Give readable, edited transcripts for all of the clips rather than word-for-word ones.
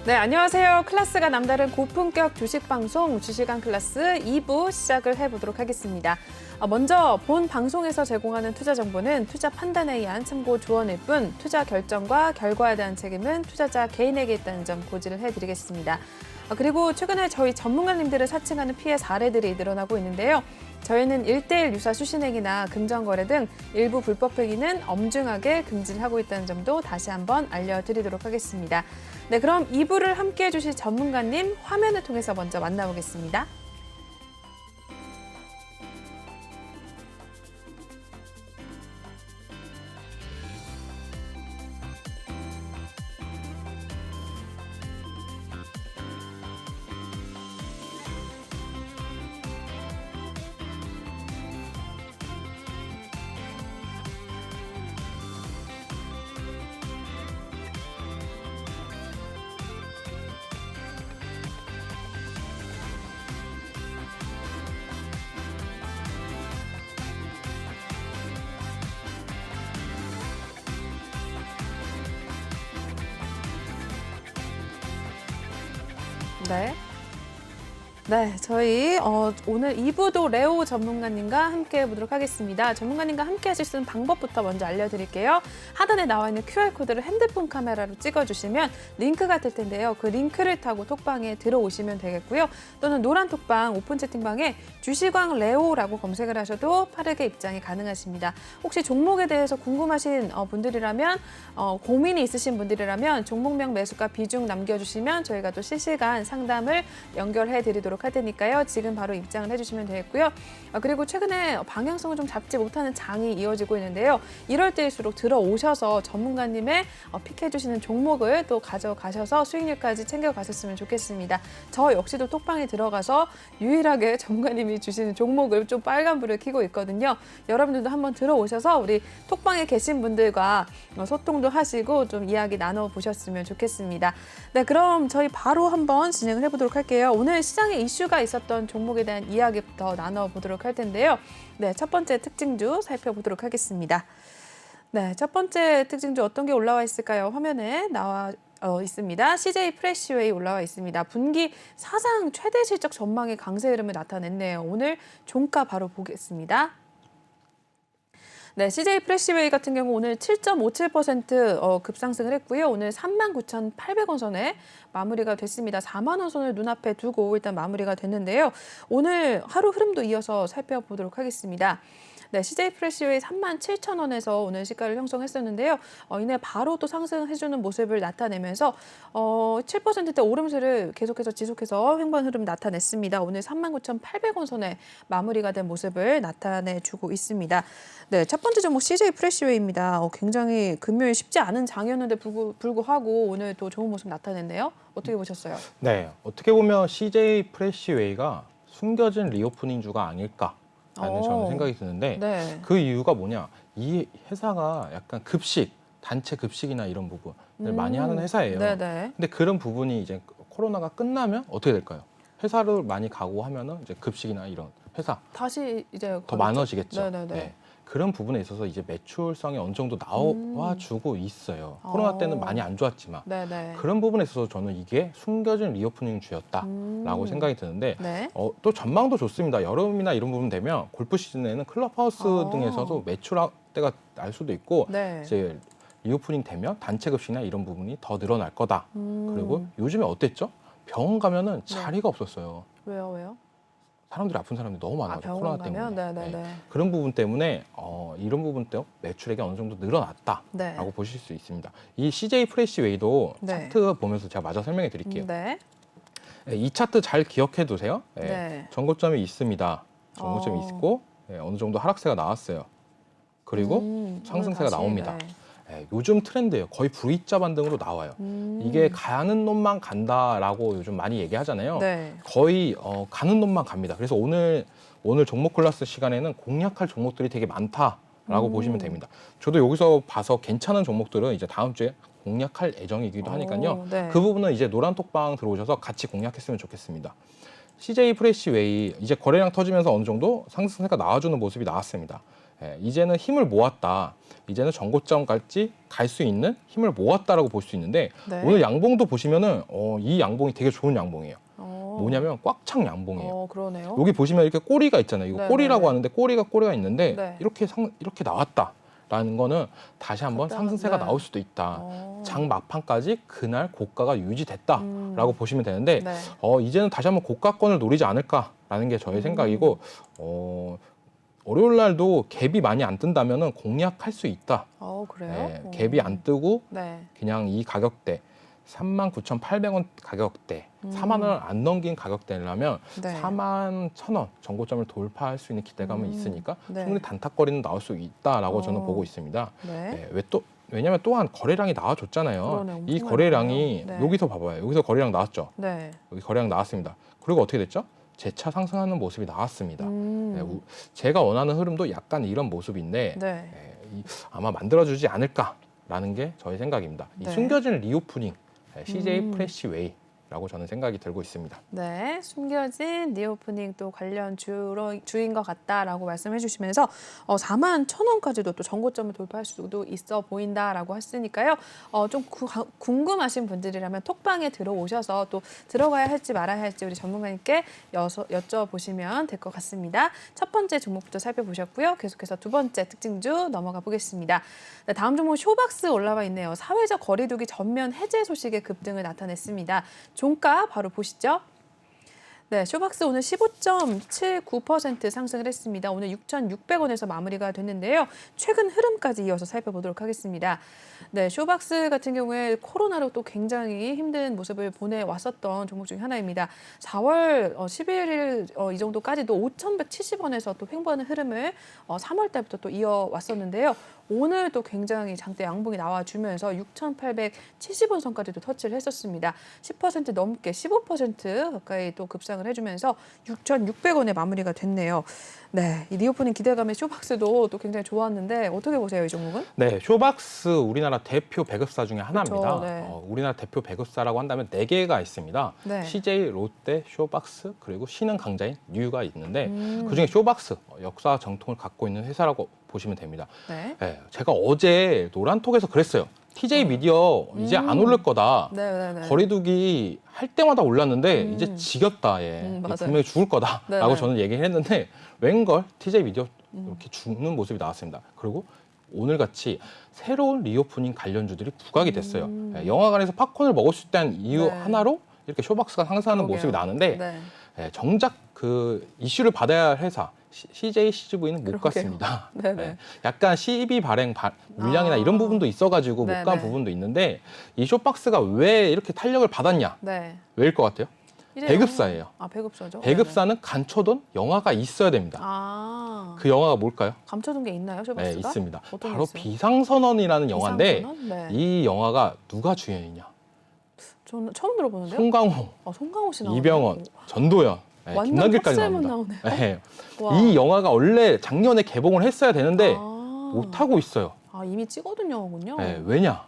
네, 안녕하세요. 클래스가 남다른 고품격 주식 방송 주식왕 클래스 2부 시작을 해보도록 하겠습니다. 먼저 본 방송에서 제공하는 투자 정보는 투자 판단에 의한 참고 조언일 뿐 투자 결정과 결과에 대한 책임은 투자자 개인에게 있다는 점 고지를 해드리겠습니다. 그리고 최근에 저희 전문가님들을 사칭하는 피해 사례들이 늘어나고 있는데요. 저희는 1:1 유사 수신행위나 금전거래 등 일부 불법 행위는 엄중하게 금지를 하고 있다는 점도 다시 한번 알려드리도록 하겠습니다. 네, 그럼 2부를 함께해 주실 전문가님 화면을 통해서 먼저 만나보겠습니다. 네, 저희 오늘 2부도 레오 전문가님과 함께 해보도록 하겠습니다. 전문가님과 함께 하실 수 있는 방법부터 먼저 알려드릴게요. 하단에 나와 있는 QR코드를 핸드폰 카메라로 찍어주시면 링크가 될 텐데요. 그 링크를 타고 톡방에 들어오시면 되겠고요. 또는 노란 톡방 오픈 채팅방에 주식왕 레오라고 검색을 하셔도 빠르게 입장이 가능하십니다. 혹시 종목에 대해서 궁금하신 분들이라면 고민이 있으신 분들이라면 종목명 매수가 비중 남겨주시면 저희가 또 실시간 상담을 연결해드리도록 할 테니까요. 지금 바로 입장을 해주시면 되겠고요. 그리고 최근에 방향성을 좀 잡지 못하는 장이 이어지고 있는데요. 이럴 때일수록 들어오셔서 전문가님의 픽해주시는 종목을 또 가져가셔서 수익률까지 챙겨가셨으면 좋겠습니다. 저 역시도 톡방에 들어가서 유일하게 전문가님이 주시는 종목을 좀 빨간불을 켜고 있거든요. 여러분들도 한번 들어오셔서 우리 톡방에 계신 분들과 소통도 하시고 좀 이야기 나눠보셨으면 좋겠습니다. 네, 그럼 저희 바로 한번 진행을 해보도록 할게요. 오늘 시장에 이슈가 있었던 종목에 대한 이야기부터 나눠보도록 할 텐데요. 네, 첫 번째 특징주 살펴보도록 하겠습니다. 네, 첫 번째 특징주 어떤 게 올라와 있을까요? 화면에 나와 있습니다. CJ 프레시웨이 올라와 있습니다. 분기 사상 최대 실적 전망의 강세 흐름을 나타냈네요. 오늘 종가 바로 보겠습니다. 네, CJ 프레시웨이 같은 경우 오늘 7.57% 급상승을 했고요. 오늘 39,800원 선에 마무리가 됐습니다. 4만 원 선을 눈앞에 두고 일단 마무리가 됐는데요. 오늘 하루 흐름도 이어서 살펴보도록 하겠습니다. 네, CJ 프레시웨이 37,000원에서 오늘 시가를 형성했었는데요. 이내 바로 또 상승해주는 모습을 나타내면서 7%대 오름세를 계속해서 지속해서 횡보한 흐름 나타냈습니다. 오늘 39,800원 선에 마무리가 된 모습을 나타내주고 있습니다. 네, 첫 번째 종목 CJ 프레시웨이입니다. 굉장히 금요일 쉽지 않은 장이었는데 불구하고 오늘 또 좋은 모습 나타냈네요. 어떻게 보셨어요? 네, 어떻게 보면 CJ 프레시웨이가 숨겨진 리오프닝 주가 아닐까. 라는 저는 생각이 드는데 네. 그 이유가 뭐냐, 이 회사가 약간 급식, 단체 급식이나 이런 부분을 많이 하는 회사예요. 네네. 근데 그런 부분이 이제 코로나가 끝나면 어떻게 될까요? 회사를 많이 가고 하면은 이제 급식이나 이런 회사 다시 이제 더 많아지겠죠. 네네네. 네. 그런 부분에 있어서 이제 매출성이 어느 정도 나와주고 있어요. 코로나 때는 많이 안 좋았지만 네네. 그런 부분에 있어서 저는 이게 숨겨진 리오프닝 주였다라고 생각이 드는데 네. 또 전망도 좋습니다. 여름이나 이런 부분 되면 골프 시즌에는 클럽하우스 등에서도 매출대가 날 수도 있고 네. 이제 리오프닝 되면 단체 급식이나 이런 부분이 더 늘어날 거다. 그리고 요즘에 어땠죠? 병원 가면은 자리가 없었어요. 왜요? 사람들이 아픈 사람들이 너무 많아요. 코로나 때문에. 네네네. 그런 부분 때문에 이런 부분 때문에 매출액이 어느 정도 늘어났다라고 네. 보실 수 있습니다. 이 CJ 프레시웨이도 네. 차트 보면서 제가 마저 설명해 드릴게요. 네. 이 차트 잘 기억해 두세요. 네. 전고점이 있습니다. 전고점이 있고 어느 정도 하락세가 나왔어요. 그리고 상승세가 다시, 나옵니다. 네. 요즘 트렌드예요. 거의 V자 반등으로 나와요. 이게 가는 놈만 간다라고 요즘 많이 얘기하잖아요. 네. 거의 가는 놈만 갑니다. 그래서 오늘 종목 클래스 시간에는 공략할 종목들이 되게 많다라고 보시면 됩니다. 저도 여기서 봐서 괜찮은 종목들은 이제 다음 주에 공략할 예정이기도 하니까요. 네. 그 부분은 이제 노란 톡방 들어오셔서 같이 공략했으면 좋겠습니다. CJ 프레시웨이 이제 거래량 터지면서 어느 정도 상승세가 나와주는 모습이 나왔습니다. 이제는 힘을 모았다. 이제는 전고점까지 갈 수 있는 힘을 모았다라고 볼 수 있는데 네. 오늘 양봉도 보시면은 이 양봉이 되게 좋은 양봉이에요. 뭐냐면 꽉 찬 양봉이에요. 그러네요. 여기 보시면 이렇게 꼬리가 있잖아요. 이거 네, 꼬리라고 네. 하는데 꼬리가 있는데 네. 이렇게 나왔다라는 거는 다시 한번 갔다가, 상승세가 네. 나올 수도 있다. 장 막판까지 그날 고가가 유지됐다라고 보시면 되는데 네. 이제는 다시 한번 고가권을 노리지 않을까라는 게 저의 생각이고 월요일 날도 갭이 많이 안 뜬다면은 공략할 수 있다. 그래요? 갭이 안 뜨고 네. 그냥 이 가격대 39,800원 가격대 4만 원을 안 넘긴 가격대라면 네. 4만 1,000원 정고점을 돌파할 수 있는 기대감은 있으니까 네. 충분히 단타거리는 나올 수 있다라고 저는 보고 있습니다. 네. 왜냐하면 또한 거래량이 나와줬잖아요. 그러네, 엄청 이 많이 거래량이 나와요. 네. 여기서 봐봐요. 여기서 거래량 나왔죠. 네. 여기 거래량 나왔습니다. 그리고 어떻게 됐죠? 재차 상승하는 모습이 나왔습니다. 제가 원하는 흐름도 약간 이런 모습인데 네. 아마 만들어주지 않을까라는 게 저의 생각입니다. 이 네. 숨겨진 리오프닝 CJ 프레시웨이라고 저는 생각이 들고 있습니다. 네, 숨겨진 리오프닝 또 관련 주인 것 같다라고 말씀해 주시면서 4만 1,000원까지도 또 전고점을 돌파할 수도 있어 보인다라고 했으니까요. 좀 궁금하신 분들이라면 톡방에 들어오셔서 또 들어가야 할지 말아야 할지 우리 전문가님께 여쭤보시면 될 것 같습니다. 첫 번째 종목부터 살펴보셨고요. 계속해서 두 번째 특징주 넘어가 보겠습니다. 네, 다음 종목 쇼박스 올라와 있네요. 사회적 거리두기 전면 해제 소식에 급등을 나타냈습니다. 종가 바로 보시죠. 네, 쇼박스 오늘 15.79% 상승을 했습니다. 오늘 6,600원에서 마무리가 됐는데요. 최근 흐름까지 이어서 살펴보도록 하겠습니다. 네, 쇼박스 같은 경우에 코로나로 또 굉장히 힘든 모습을 보내왔었던 종목 중 하나입니다. 4월 11일 이 정도까지도 5,170원에서 또 횡보하는 흐름을 3월 달부터 또 이어왔었는데요. 오늘 또 굉장히 장대 양봉이 나와주면서 6,870원 선까지도 터치를 했었습니다. 10% 넘게 15% 가까이 또 급상을 해주면서 6,600원에 마무리가 됐네요. 네, 이 리오프닝 기대감의 쇼박스도 또 굉장히 좋았는데 어떻게 보세요, 이 종목은? 네, 쇼박스 우리나라 대표 배급사 중에 하나입니다. 그렇죠, 네. 우리나라 대표 배급사라고 한다면 4개가 있습니다. 네. CJ, 롯데, 쇼박스, 그리고 신흥 강자인 뉴가 있는데 그중에 쇼박스 역사 정통을 갖고 있는 회사라고 보시면 됩니다. 네. 네, 제가 어제 노란톡에서 그랬어요. TJ 미디어 이제 안 오를 거다. 네. 거리두기 할 때마다 올랐는데 이제 지겹다. 맞아요. 분명히 죽을 거다라고 네네. 저는 얘기를 했는데 웬걸 TJ 미디어 이렇게 죽는 모습이 나왔습니다. 그리고 오늘같이 새로운 리오프닝 관련주들이 부각이 됐어요. 영화관에서 팝콘을 먹을 수 있다는 이유 네. 하나로 이렇게 쇼박스가 상승하는 그러게요. 모습이 나는데 네. 정작 그 이슈를 받아야 할 회사 CJ CGV는 못 그러게요. 갔습니다. 네네. 약간 CB 발행 물량이나 이런 부분도 있어가지고 못 간 네네. 부분도 있는데 이 쇼박스가 왜 이렇게 탄력을 받았냐? 네. 왜일 것 같아요? 이래요. 배급사예요. 배급사죠. 배급사는 감춰둔 영화가 있어야 됩니다. 그 영화가 뭘까요? 감춰둔 게 있나요, 네, 쇼박스가? 있습니다. 어떤 바로 게 있어요? 비상선언이라는 영화인데 비상선언? 네. 이 영화가 누가 주연이냐? 저는 처음 들어보는데요. 송강호, 송강호 씨 나오네요. 이병헌, 전도연, 완전 김남길까지 탑셀만 나옵니다. 나오네요. 네. 와. 이 영화가 원래 작년에 개봉을 했어야 되는데 아. 못 하고 있어요. 이미 찍어둔 영화군요. 네, 왜냐?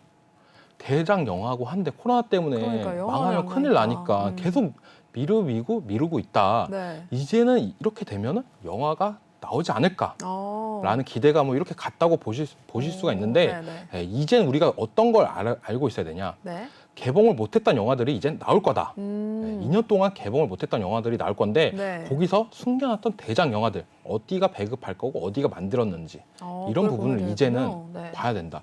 대작 영화고 한데 코로나 때문에 그러니까요. 영화를 망하면 안 큰일 가니까. 나니까 계속 미루고 있다. 네. 이제는 이렇게 되면은 영화가 나오지 않을까라는 기대감을 이렇게 갖다고 보실 수가 있는데 네네. 이제는 우리가 어떤 걸 알고 있어야 되냐? 네. 개봉을 못했던 영화들이 이제 나올 거다. 2년 동안 개봉을 못했던 영화들이 나올 건데 네. 거기서 숨겨놨던 대작 영화들 어디가 배급할 거고 어디가 만들었는지 이런 그걸 부분을 보면 이제는 되는군요. 네. 봐야 된다.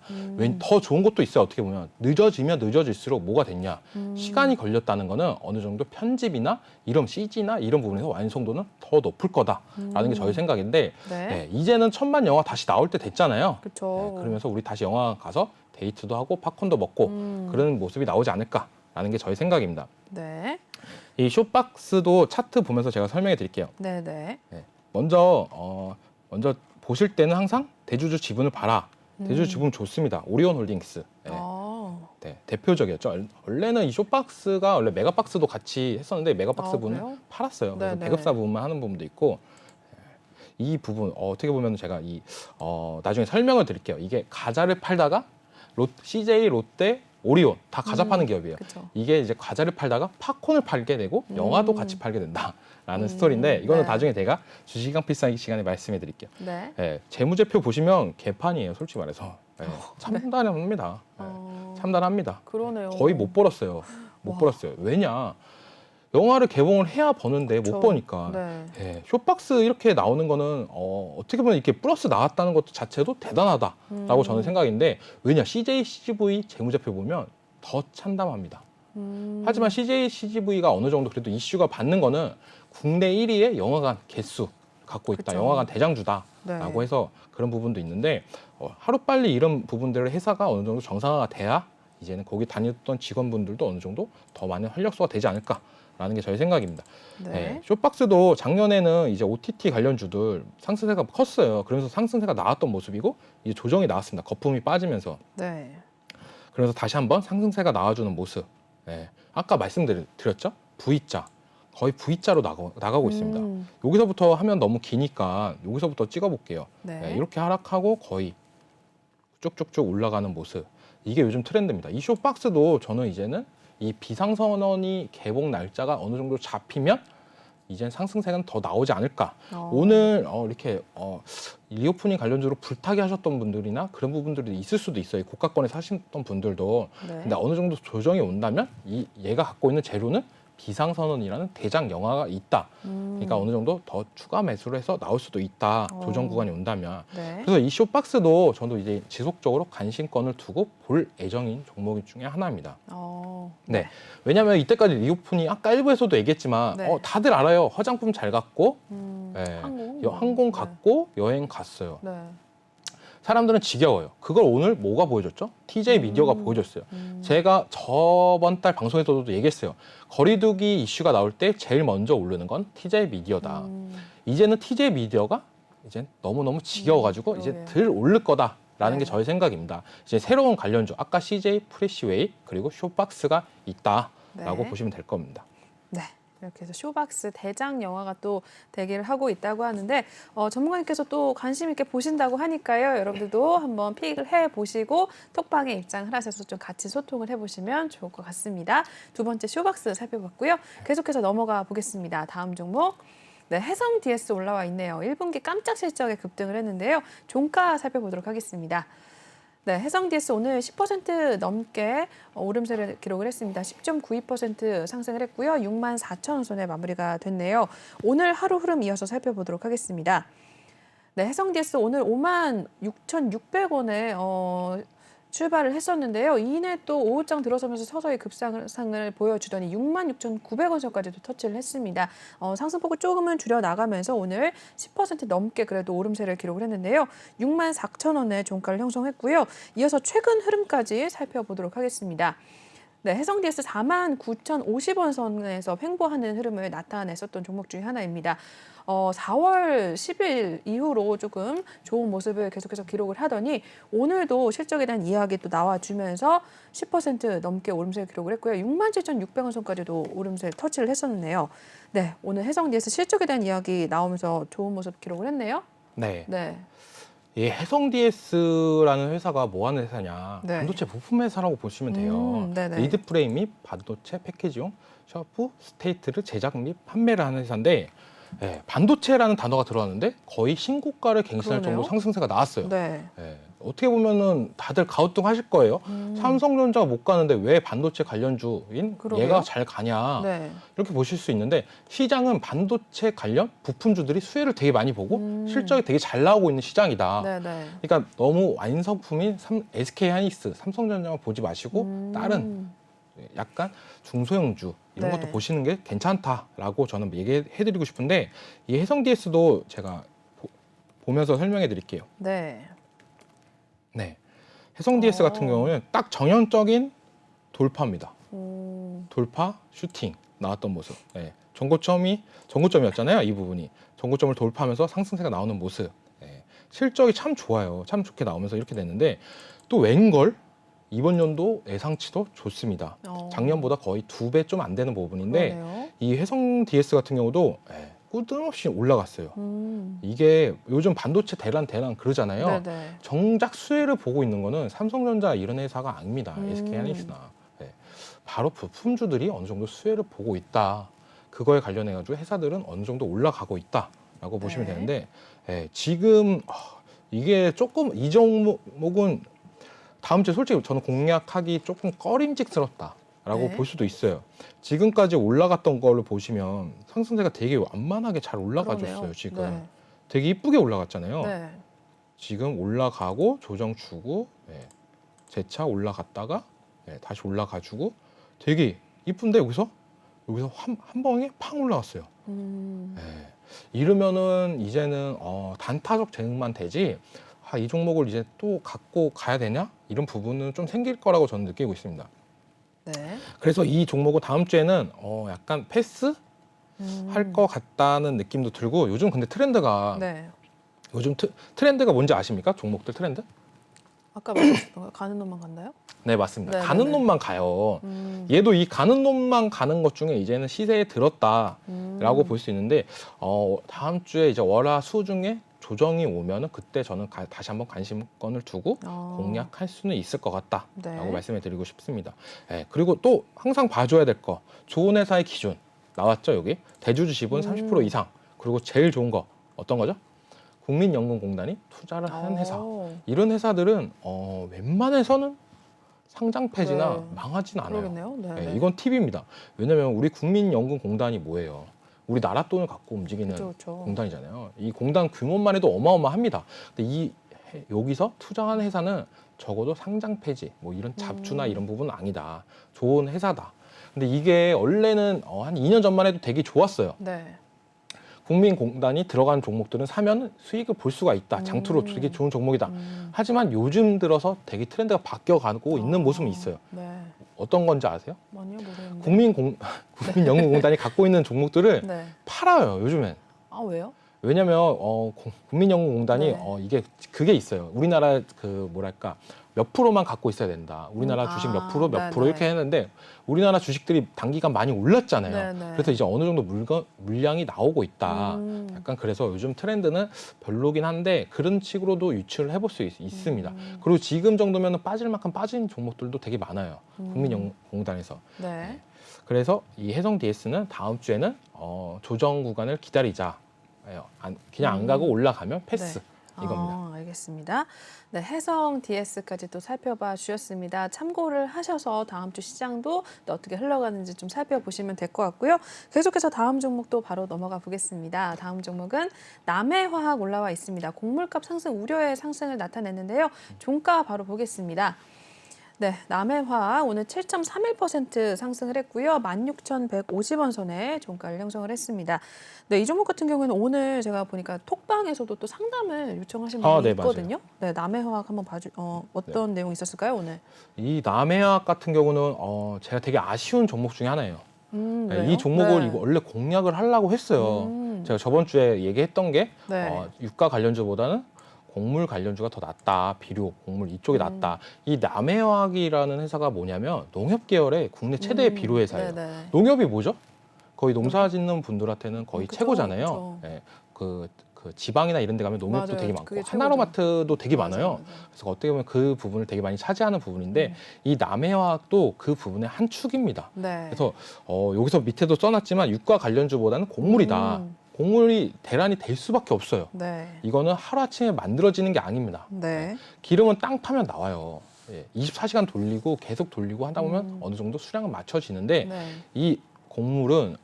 더 좋은 것도 있어요. 어떻게 보면 늦어지면 늦어질수록 뭐가 됐냐. 시간이 걸렸다는 거는 어느 정도 편집이나 이런 CG나 이런 부분에서 완성도는 더 높을 거다라는 게 저희 생각인데 네. 이제는 천만 영화 다시 나올 때 됐잖아요. 그렇죠. 그러면서 우리 다시 영화 가서 데이트도 하고 팝콘도 먹고 그런 모습이 나오지 않을까라는 게 저희 생각입니다. 네. 이 쇼박스도 차트 보면서 제가 설명해 드릴게요. 네네. 먼저 보실 때는 항상 대주주 지분을 봐라. 대주주 지분 좋습니다. 오리온홀딩스. 네, 대표적이었죠. 원래는 이 쇼박스가 원래 메가박스도 같이 했었는데 메가박스 부분은 그래요? 팔았어요. 그래서 네네. 배급사 부분만 하는 부분도 있고 이 부분 어떻게 보면 제가 나중에 설명을 드릴게요. 이게 과자를 팔다가 CJ, 롯데, 오리온 다 과자 파는 기업이에요. 그쵸. 이게 이제 과자를 팔다가 팝콘을 팔게 되고 영화도 같이 팔게 된다. 라는 스토리인데 이거는 네. 나중에 제가 주식시장 필살 시간에 말씀해 드릴게요. 네. 예, 재무제표 보시면 개판이에요, 솔직히 말해서. 예, 참담합니다. 예, 참담합니다. 그러네요. 거의 못 벌었어요. 못 와. 벌었어요. 왜냐? 영화를 개봉을 해야 버는데 못 그쵸. 버니까. 네. 예, 쇼박스 이렇게 나오는 거는 어떻게 보면 이렇게 플러스 나왔다는 것도 자체도 대단하다라고 저는 생각인데 왜냐? CJ CGV 재무제표 보면 더 참담합니다. 하지만 CJ CGV가 어느 정도 그래도 이슈가 받는 거는 국내 1위의 영화관 개수 갖고 있다. 그쵸. 영화관 대장주다라고 네. 해서 그런 부분도 있는데 하루빨리 이런 부분들을 회사가 어느 정도 정상화가 돼야 이제는 거기 다녔던 직원분들도 어느 정도 더 많은 활력소가 되지 않을까라는 게 저의 생각입니다. 네. 네, 쇼박스도 작년에는 이제 OTT 관련주들 상승세가 컸어요. 그러면서 상승세가 나왔던 모습이고 이제 조정이 나왔습니다. 거품이 빠지면서. 네. 그래서 다시 한번 상승세가 나와주는 모습. 예, 아까 말씀드렸죠? V자. 거의 V자로 나가고 있습니다. 여기서부터 하면 너무 기니까 여기서부터 찍어볼게요. 네. 예, 이렇게 하락하고 거의 쭉쭉쭉 올라가는 모습. 이게 요즘 트렌드입니다. 이 쇼박스도 저는 이제는 이 비상선언이 개봉 날짜가 어느 정도 잡히면 이젠 상승세는 더 나오지 않을까. 오늘 이렇게 리오프닝 관련주로 불타게 하셨던 분들이나 그런 부분들이 있을 수도 있어요. 고가권에 사셨던 분들도. 네. 근데 어느 정도 조정이 온다면 얘가 갖고 있는 재료는 비상선언이라는 대장 영화가 있다. 그러니까 어느 정도 더 추가 매수를 해서 나올 수도 있다. 조정 구간이 온다면. 네. 그래서 이 쇼박스도 저도 이제 지속적으로 관심권을 두고 볼 예정인 종목 중에 하나입니다. 네. 왜냐하면 이때까지 리오프닝 아까 일부에서도 얘기했지만 네. 다들 알아요. 화장품 잘 갔고 예, 항공? 항공 갔고 여행 갔어요. 네. 사람들은 지겨워요. 그걸 오늘 뭐가 보여줬죠? TJ 미디어가 보여줬어요. 제가 저번 달 방송에서도 얘기했어요. 거리두기 이슈가 나올 때 제일 먼저 오르는 건 TJ 미디어다. 이제는 TJ 미디어가 이제 너무너무 지겨워가지고 이제 그러게요. 덜 오를 거다라는 게 네. 저의 생각입니다. 이제 새로운 관련주, 아까 CJ 프레시웨이 그리고 쇼박스가 있다라고 네. 보시면 될 겁니다. 네. 이렇게 해서 쇼박스 대장 영화가 또 대기를 하고 있다고 하는데 전문가님께서 또 관심 있게 보신다고 하니까요. 여러분들도 한번 픽을 해보시고 톡방에 입장을 하셔서 좀 같이 소통을 해보시면 좋을 것 같습니다. 두 번째 쇼박스 살펴봤고요. 계속해서 넘어가 보겠습니다. 다음 종목. 네, 해성 DS 올라와 있네요. 1분기 깜짝 실적에 급등을 했는데요. 종가 살펴보도록 하겠습니다. 네, 해성 DS 오늘 10% 넘게 오름세를 기록을 했습니다. 10.92% 상승을 했고요. 64,000원 선에 마무리가 됐네요. 오늘 하루 흐름 이어서 살펴보도록 하겠습니다. 네, 해성 DS 오늘 56,600원에 출발을 했었는데요. 이내 또 오후장 들어서면서 서서히 급상을 보여주더니 66,900원 선까지도 터치를 했습니다. 상승폭을 조금은 줄여 나가면서 오늘 10% 넘게 그래도 오름세를 기록을 했는데요. 64,000원에 종가를 형성했고요. 이어서 최근 흐름까지 살펴보도록 하겠습니다. 네, 해성 DS 49,050원 선에서 횡보하는 흐름을 나타냈었던 종목 중에 하나입니다. 4월 10일 이후로 조금 좋은 모습을 계속해서 기록을 하더니 오늘도 실적에 대한 이야기 또 나와주면서 10% 넘게 오름세를 기록을 했고요. 67,600원 선까지도 오름세 터치를 했었네요. 네, 오늘 해성 DS 실적에 대한 이야기 나오면서 좋은 모습 기록을 했네요. 네. 네. 이 해성 DS라는 회사가 뭐 하는 회사냐? 네. 반도체 부품 회사라고 보시면 돼요. 네네. 리드 프레임 및 반도체 패키지용 셔프 스테이트를 제작 및 판매를 하는 회사인데 반도체라는 단어가 들어왔는데 거의 신고가를 갱신할 그러네요. 정도 상승세가 나왔어요. 네. 어떻게 보면은 다들 가우뚱하실 거예요. 삼성전자가 못 가는데 왜 반도체 관련주인 그러게요. 얘가 잘 가냐 네. 이렇게 보실 수 있는데 시장은 반도체 관련 부품주들이 수혜를 되게 많이 보고 실적이 되게 잘 나오고 있는 시장이다. 네네. 그러니까 너무 완성품인 SK 하이닉스, 삼성전자만 보지 마시고 다른 약간 중소형주 이런 네. 것도 보시는 게 괜찮다라고 저는 얘기해드리고 싶은데 이 해성 DS도 제가 보면서 설명해 드릴게요. 네. 네, 해성 DS 같은 경우는 딱 정형적인 돌파입니다. 돌파, 슈팅 나왔던 모습. 전고점이었잖아요. 이 부분이 전고점을 돌파하면서 상승세가 나오는 모습. 실적이 참 좋아요. 참 좋게 나오면서 이렇게 됐는데 또 웬걸 이번 연도 예상치도 좋습니다. 작년보다 거의 2배 좀 안 되는 부분인데 그러네요. 이 해성 DS 같은 경우도 꾸준없이 올라갔어요. 이게 요즘 반도체 대란 그러잖아요. 네네. 정작 수혜를 보고 있는 거는 삼성전자 이런 회사가 아닙니다. SK 하이닉스나 바로 부품주들이 어느 정도 수혜를 보고 있다. 그거에 관련해 가지고 회사들은 어느 정도 올라가고 있다라고 보시면 네. 되는데 지금 이게 조금 이 종목은 다음 주에 솔직히 저는 공략하기 조금 꺼림직스럽다라고 네. 볼 수도 있어요. 지금까지 올라갔던 거를 보시면 상승세가 되게 완만하게 잘 올라가줬어요. 그러네요. 지금 네. 되게 이쁘게 올라갔잖아요. 네. 지금 올라가고 조정 주고 재차 올라갔다가 다시 올라가주고 되게 이쁜데 여기서 한 방에 팡 올라갔어요. 이러면은 이제는 단타적 재능만 되지 이 종목을 이제 또 갖고 가야 되냐 이런 부분은 좀 생길 거라고 저는 느끼고 있습니다. 네. 그래서 이 종목은 다음 주에는 약간 패스 할 것 같다는 느낌도 들고 요즘 근데 트렌드가 네. 요즘 트렌드가 뭔지 아십니까? 종목들 트렌드? 아까 말씀하셨던 거 가는 놈만 간다요? 네, 맞습니다. 네, 가는 네, 네. 놈만 가요. 얘도 이 가는 놈만 가는 것 중에 이제는 시세에 들었다라고 볼 수 있는데 다음 주에 이제 월화 수 중에 조정이 오면은 그때 저는 다시 한번 관심권을 두고 공략할 수는 있을 것 같다라고 네. 말씀을 드리고 싶습니다. 그리고 또 항상 봐줘야 될 거 좋은 회사의 기준 나왔죠 여기 대주주 지분 30% 이상 그리고 제일 좋은 거 어떤 거죠? 국민연금공단이 투자를 하는 회사. 이런 회사들은 웬만해서는 상장 폐지나 네. 망하진 않아요. 그러겠네요. 네. 네. 이건 팁입니다. 왜냐하면 우리 국민연금공단이 뭐예요? 우리 나라 돈을 갖고 움직이는 그렇죠. 공단이잖아요. 이 공단 규모만 해도 어마어마합니다. 근데 여기서 투자하는 회사는 적어도 상장 폐지, 뭐 이런 잡주나 이런 부분은 아니다. 좋은 회사다. 근데 이게 원래는 한 2년 전만 해도 되게 좋았어요. 네. 국민공단이 들어간 종목들은 사면 수익을 볼 수가 있다. 장투로 되게 좋은 종목이다. 하지만 요즘 들어서 되게 트렌드가 바뀌어가고 있는 모습은 있어요. 네. 어떤 건지 아세요? 아니요, 모르겠는데. 국민연금공단이 갖고 있는 종목들을 네. 팔아요, 요즘엔. 아, 왜요? 왜냐면 국민연금공단이 네. 그게 있어요. 우리나라 뭐랄까 몇 프로만 갖고 있어야 된다. 우리나라 주식 몇 프로 몇 네, 프로 네. 이렇게 했는데 우리나라 주식들이 단기간 많이 올랐잖아요. 네, 네. 그래서 이제 어느 정도 물량이 나오고 있다. 약간 그래서 요즘 트렌드는 별로긴 한데 그런 식으로도 유출을 해볼 수 있습니다. 그리고 지금 정도면 빠질 만큼 빠진 종목들도 되게 많아요. 국민연금공단에서. 네. 그래서 이 해성 DS는 다음 주에는 조정 구간을 기다리자. 그냥 안 가고 올라가면 패스. 네. 이겁니다. 알겠습니다. 네, 해성 DS까지 또 살펴봐 주셨습니다. 참고를 하셔서 다음 주 시장도 또 어떻게 흘러가는지 좀 살펴보시면 될 것 같고요. 계속해서 다음 종목도 바로 넘어가 보겠습니다. 다음 종목은 남해화학 올라와 있습니다. 곡물값 상승 우려의 상승을 나타냈는데요. 종가 바로 보겠습니다. 네, 남해화학 오늘 7.31% 상승을 했고요. 16,150원 선에 종가를 형성을 했습니다. 네, 이 종목 같은 경우에는 오늘 제가 보니까 톡방에서도 또 상담을 요청하신 분이 네, 있거든요. 네, 남해화학 한번 어떤 내용이 있었을까요, 오늘? 이 남해화학 같은 경우는 제가 되게 아쉬운 종목 중에 하나예요. 왜요? 이 종목을 네. 이거 원래 공략을 하려고 했어요. 제가 저번 주에 얘기했던 게 네. 유가 관련주보다는 곡물 관련주가 더 낫다. 비료, 곡물 이쪽이 낫다. 이 남해화학이라는 회사가 뭐냐면 농협 계열의 국내 최대의 비료 회사예요. 네네. 농협이 뭐죠? 거의 농사 짓는 분들한테는 거의 그죠, 최고잖아요. 그죠. 그 지방이나 이런 데 가면 농협도 맞아요. 되게 많고 그게 최고죠. 하나로마트도 되게 많아요. 맞아요. 그래서 어떻게 보면 그 부분을 되게 많이 차지하는 부분인데 이 남해화학도 그 부분의 한 축입니다. 네. 그래서 여기서 밑에도 써놨지만 유가 관련주보다는 곡물이다. 곡물이 대란이 될 수밖에 없어요. 네. 이거는 하루아침에 만들어지는 게 아닙니다. 네. 기름은 땅 파면 나와요. 24시간 돌리고 계속 돌리고 하다 보면 어느 정도 수량은 맞춰지는데 네. 이 곡물은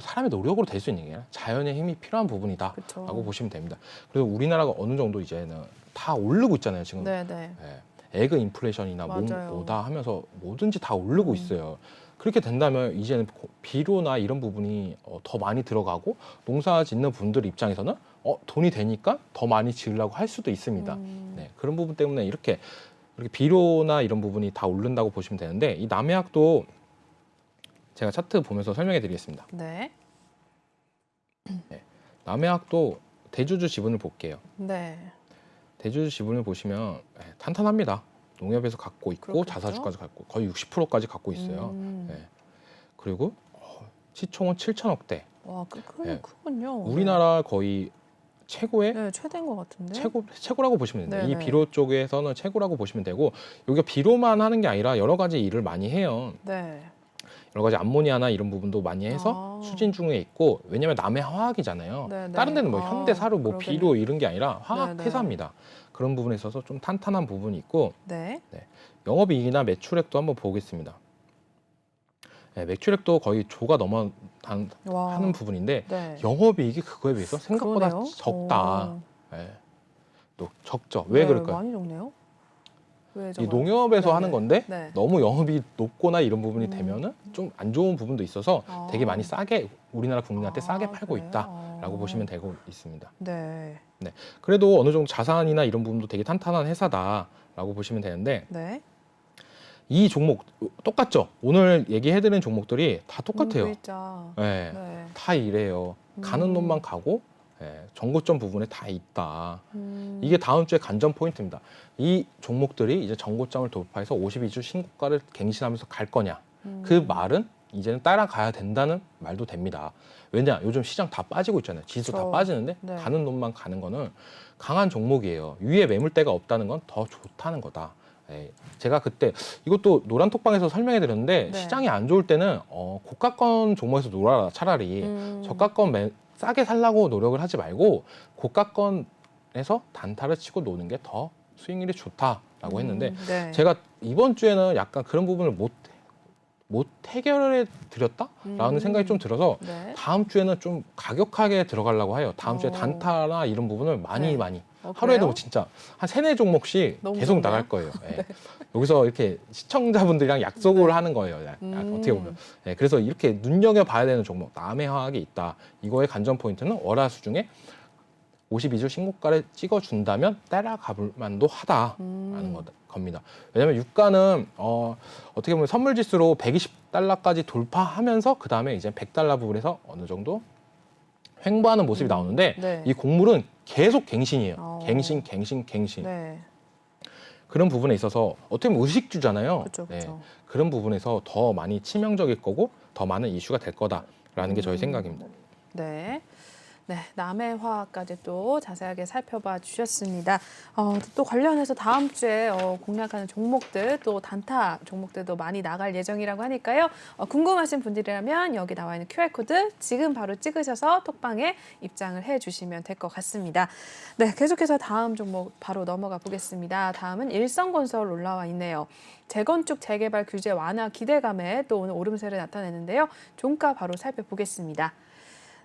사람의 노력으로 될 수 있는 게 아니라 자연의 힘이 필요한 부분이다라고 그쵸. 보시면 됩니다. 그리고 우리나라가 어느 정도 이제는 다 오르고 있잖아요. 지금 네네. 에그 인플레이션이나 맞아요. 뭐다 하면서 뭐든지 다 오르고 있어요. 그렇게 된다면 이제는 비료나 이런 부분이 더 많이 들어가고 농사 짓는 분들 입장에서는 돈이 되니까 더 많이 지으려고 할 수도 있습니다. 네, 그런 부분 때문에 이렇게 비료나 이런 부분이 다 오른다고 보시면 되는데 이 남해학도 제가 차트 보면서 설명해 드리겠습니다. 네. 남해학도 대주주 지분을 볼게요. 네. 대주주 지분을 보시면 탄탄합니다. 농협에서 갖고 있고 그렇겠죠? 자사주까지 갖고 거의 60%까지 갖고 있어요. 그리고 시총은 7천억대. 와, 네. 크군요. 우리나라 거의 최고의 네, 최대인 것 같은데. 최고라고 보시면 됩니다. 이 네네. 비료 쪽에서는 최고라고 보시면 되고 여기가 비료만 하는 게 아니라 여러 가지 일을 많이 해요. 네. 여러 가지 암모니아나 이런 부분도 많이 해서 수진 중에 있고 왜냐하면 남해 화학이잖아요. 네네. 다른 데는 뭐 현대, 사료, 뭐 그러겠네요. 비료 이런 게 아니라 화학 네네. 회사입니다. 그런 부분에 있어서 좀 탄탄한 부분이 있고 네. 영업이익이나 매출액도 한번 보겠습니다. 네, 매출액도 거의 조가 넘어 와. 하는 부분인데 네. 영업이익이 그거에 비해서 생각보다 그러네요. 적다. 오. 네. 또 적죠. 왜 네, 그럴까요? 많이 적네요. 왜 이 적어요? 농협에서 네네. 하는 건데 네. 너무 영업이 높거나 이런 부분이 음. 되면은 좀 안 좋은 부분도 있어서 아. 되게 많이 싸게 우리나라 국민한테 싸게 팔고 그래요? 있다라고 보시면 되고 있습니다. 네. 그래도 어느 정도 자산이나 이런 부분도 되게 탄탄한 회사다라고 보시면 되는데 네. 이 종목 똑같죠? 오늘 얘기해드린 종목들이 다 똑같아요. V자. 네. 네. 다 이래요. 가는 음. 놈만 가고 정고점 부분에 다 있다. 음. 이게 다음 주에 관전 포인트입니다. 이 종목들이 이제 정고점을 돌파해서 52주 신고가를 갱신하면서 갈 거냐? 그 말은 이제는 따라가야 된다는 말도 됩니다. 왜냐? 요즘 시장 다 빠지고 있잖아요. 지수 다 그렇죠. 빠지는데 네. 가는 놈만 가는 거는 강한 종목이에요. 위에 매물대가 없다는 건 더 좋다는 거다. 제가 그때 이것도 노란톡방에서 설명해 드렸는데 네. 시장이 안 좋을 때는 고가권 종목에서 놀아라 차라리 저가권 싸게 살라고 노력을 하지 말고 고가권에서 단타를 치고 노는 게 더 수익률이 좋다라고 했는데 네. 제가 이번 주에는 약간 그런 부분을 못 해결해 드렸다라는 생각이 좀 들어서 네. 다음 주에는 좀 가격하게 들어가려고 해요. 다음 주에 오. 단타나 이런 부분을 많이 네. 하루에도 그래요? 진짜 한 3-4종목씩 너무 계속 좋네요. 나갈 거예요. 여기서 이렇게 시청자분들이랑 약속을 네. 하는 거예요. 어떻게 보면. 그래서 이렇게 눈여겨봐야 되는 종목, 남해화학이 있다. 이거의 관전 포인트는 월화수 중에 52주 신고가를 찍어준다면 따라가볼 만도 하다라는 겁니다. 왜냐하면 유가는 어떻게 보면 선물지수로 120달러까지 돌파하면서 그 다음에 이제 100달러 부분에서 어느 정도 횡보하는 모습이 나오는데 네. 이 곡물은 계속 갱신이에요. 갱신. 네. 그런 부분에 있어서 어떻게 보면 의식주잖아요. 그렇죠. 그렇죠. 그런 부분에서 더 많이 치명적일 거고 더 많은 이슈가 될 거다라는 게 저희 생각입니다. 네. 네, 남해화학까지 또 자세하게 살펴봐 주셨습니다. 또 관련해서 다음 주에 공략하는 종목들 또 단타 종목들도 많이 나갈 예정이라고 하니까요. 궁금하신 분들이라면 여기 나와 있는 QR코드 지금 바로 찍으셔서 톡방에 입장을 해주시면 될 것 같습니다. 네, 계속해서 다음 종목 바로 넘어가 보겠습니다. 다음은 일성건설 올라와 있네요. 재건축 재개발 규제 완화 기대감에 또 오늘 오름세를 나타내는데요. 종가 바로 살펴보겠습니다.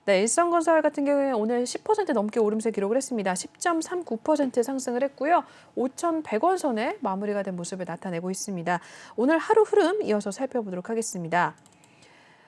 네, 일성건설 같은 경우에 오늘 10% 넘게 오름세 기록을 했습니다. 10.39% 상승을 했고요. 5,100원 선에 마무리가 된 모습을 나타내고 있습니다. 오늘 하루 흐름 이어서 살펴보도록 하겠습니다.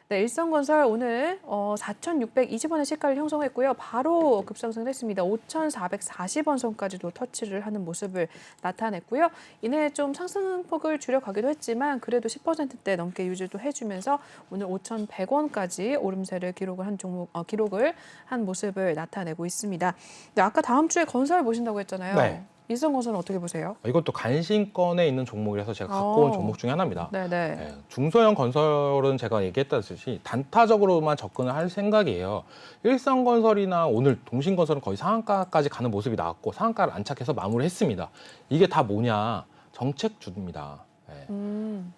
네, 일성건설 오늘 4,620원의 시가를 형성했고요. 바로 급상승을 했습니다. 5,440원 선까지도 터치를 하는 모습을 나타냈고요. 이내 좀 상승폭을 줄여가기도 했지만 그래도 10%대 넘게 유지도 해주면서 오늘 5,100원까지 오름세를 기록을 한 모습을 나타내고 있습니다. 네, 아까 다음 주에 건설 보신다고 했잖아요. 네. 일성건설은 어떻게 보세요? 이것도 간신권에 있는 종목이라서 제가 갖고 온 종목 중에 하나입니다. 네네. 중소형 건설은 제가 얘기했다시피 단타적으로만 접근을 할 생각이에요. 일성건설이나 오늘 동신건설은 거의 상한가까지 가는 모습이 나왔고 상한가를 안착해서 마무리했습니다. 이게 다 뭐냐? 정책주입니다.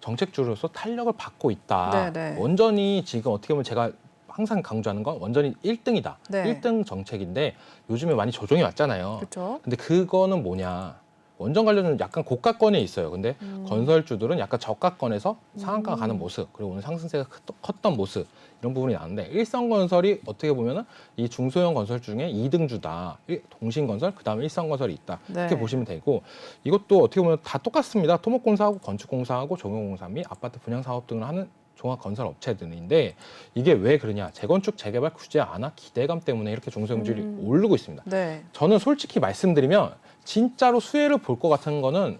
정책주로서 탄력을 받고 있다. 네네. 원전이 지금 어떻게 보면 제가 항상 강조하는 건 원전이 1등이다. 네. 1등 정책인데 요즘에 많이 조정이 왔잖아요. 그렇죠. 근데 그거는 뭐냐? 원전 관련은 약간 고가권에 있어요. 근데 건설주들은 약간 저가권에서 상한가 가는 모습, 그리고 오늘 상승세가 컸던 모습 이런 부분이 나는데 일성건설이 어떻게 보면은 이 중소형 건설주 중에 2등주다. 동신건설, 그다음에 일성건설이 있다. 네. 이렇게 보시면 되고 이것도 어떻게 보면 다 똑같습니다. 토목공사하고 건축공사하고 종용공사 및 아파트 분양사업 등을 하는 종합건설 업체들인데 이게 왜 그러냐? 재건축 재개발 규제 완화 기대감 때문에 이렇게 중소형주들이 오르고 있습니다. 네. 저는 솔직히 말씀드리면 진짜로 수혜를 볼 것 같은 거는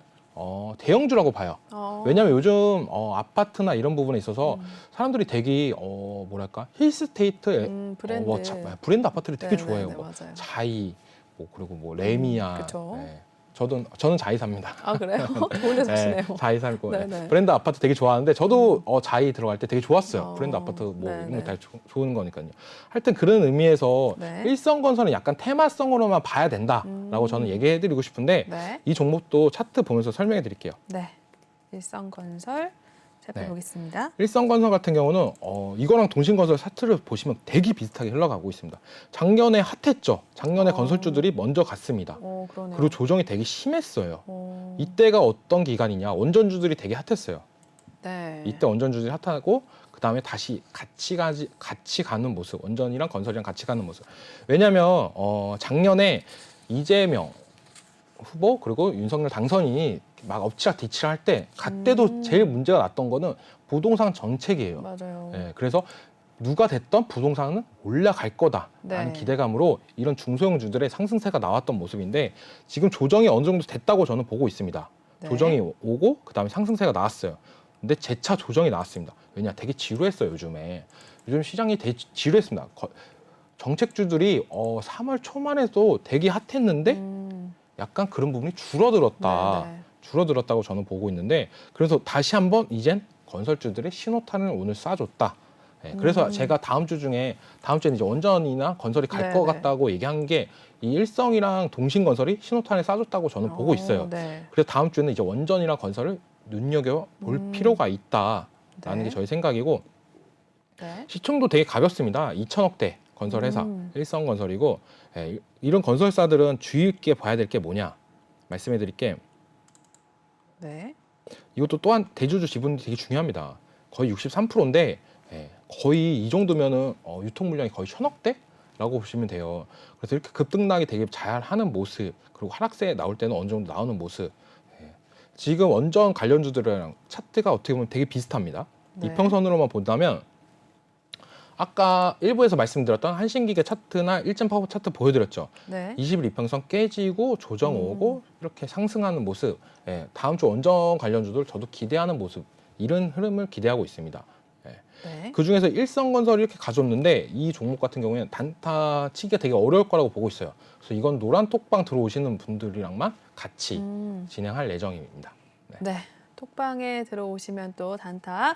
대형주라고 봐요. 왜냐하면 요즘 아파트나 이런 부분에 있어서 사람들이 되게 뭐랄까 힐스테이트 브랜드 아파트를 되게 좋아해요. 뭐 맞아요. 자이 뭐 그리고 뭐 레미아. 그쵸. 저는 자이 삽니다. 아 그래요? 좋은 데 사시네요. 자이 살고 네네. 브랜드 아파트 되게 좋아하는데 저도 자이 들어갈 때 되게 좋았어요. 브랜드 아파트 뭐 네네. 이런 거 다 좋은 거니까요. 하여튼 그런 의미에서 네. 일성건설은 약간 테마성으로만 봐야 된다라고 저는 얘기해드리고 싶은데 네. 이 종목도 차트 보면서 설명해 드릴게요. 네. 일성건설 살펴보겠습니다. 일성건설 같은 경우는 이거랑 동신건설 차트를 보시면 되게 비슷하게 흘러가고 있습니다. 작년에 핫했죠. 작년에 건설주들이 먼저 갔습니다. 그러네요. 그리고 조정이 되게 심했어요. 이때가 어떤 기간이냐? 원전주들이 되게 핫했어요. 네. 이때 원전주들이 핫하고 그 다음에 다시 같이 가는 모습, 원전이랑 건설이랑 같이 가는 모습. 왜냐하면 작년에 이재명 후보 그리고 윤석열 당선인이 막 엎치락 뒤치락 할 때 그때도 제일 문제가 났던 거는 부동산 정책이에요. 맞아요. 네, 그래서 누가 됐던 부동산은 올라갈 거다라는 기대감으로 이런 중소형주들의 상승세가 나왔던 모습인데 지금 조정이 어느 정도 됐다고 저는 보고 있습니다. 네. 조정이 오고 그다음에 상승세가 나왔어요. 근데 재차 조정이 나왔습니다. 왜냐? 되게 지루했어요, 요즘에. 요즘 시장이 되게 지루했습니다. 정책주들이 3월 초만 해도 되게 핫했는데 약간 그런 부분이 줄어들었다. 네. 줄어들었다고 저는 보고 있는데 그래서 다시 한번 이젠 건설주들의 신호탄을 오늘 쏴줬다. 네, 그래서 제가 다음 주에 이제 원전이나 건설이 갈 것 같다고 얘기한 게 이 일성이랑 동신건설이 신호탄을 쏴줬다고 저는 보고 있어요. 네. 그래서 다음 주에는 이제 원전이랑 건설을 눈여겨볼 필요가 있다라는 게 저희 생각이고 네. 시총도 되게 가볍습니다. 2천억대 건설회사 일성건설이고 이런 건설사들은 주의 있게 봐야 될 게 뭐냐 말씀해 드릴게 네. 이것도 또한 대주주 지분이 되게 중요합니다. 거의 63%인데 거의 이 정도면은 유통 물량이 거의 1,000억대라고 보시면 돼요. 그래서 이렇게 급등락이 되게 잘 하는 모습 그리고 하락세 나올 때는 어느 정도 나오는 모습 지금 원전 관련주들이랑 차트가 어떻게 보면 되게 비슷합니다. 네. 이평선으로만 본다면 아까 일부에서 말씀드렸던 한신기계 차트나 일젠 파워 차트 보여드렸죠. 네. 20일 이평선 깨지고 조정 오고 이렇게 상승하는 모습 다음 주 원전 관련주들 저도 기대하는 모습 이런 흐름을 기대하고 있습니다. 네. 그중에서 일성건설이 이렇게 가져왔는데 이 종목 같은 경우에는 단타 치기가 되게 어려울 거라고 보고 있어요. 그래서 이건 노란 톡방 들어오시는 분들이랑만 같이 진행할 예정입니다. 네. 톡방에 들어오시면 또 단타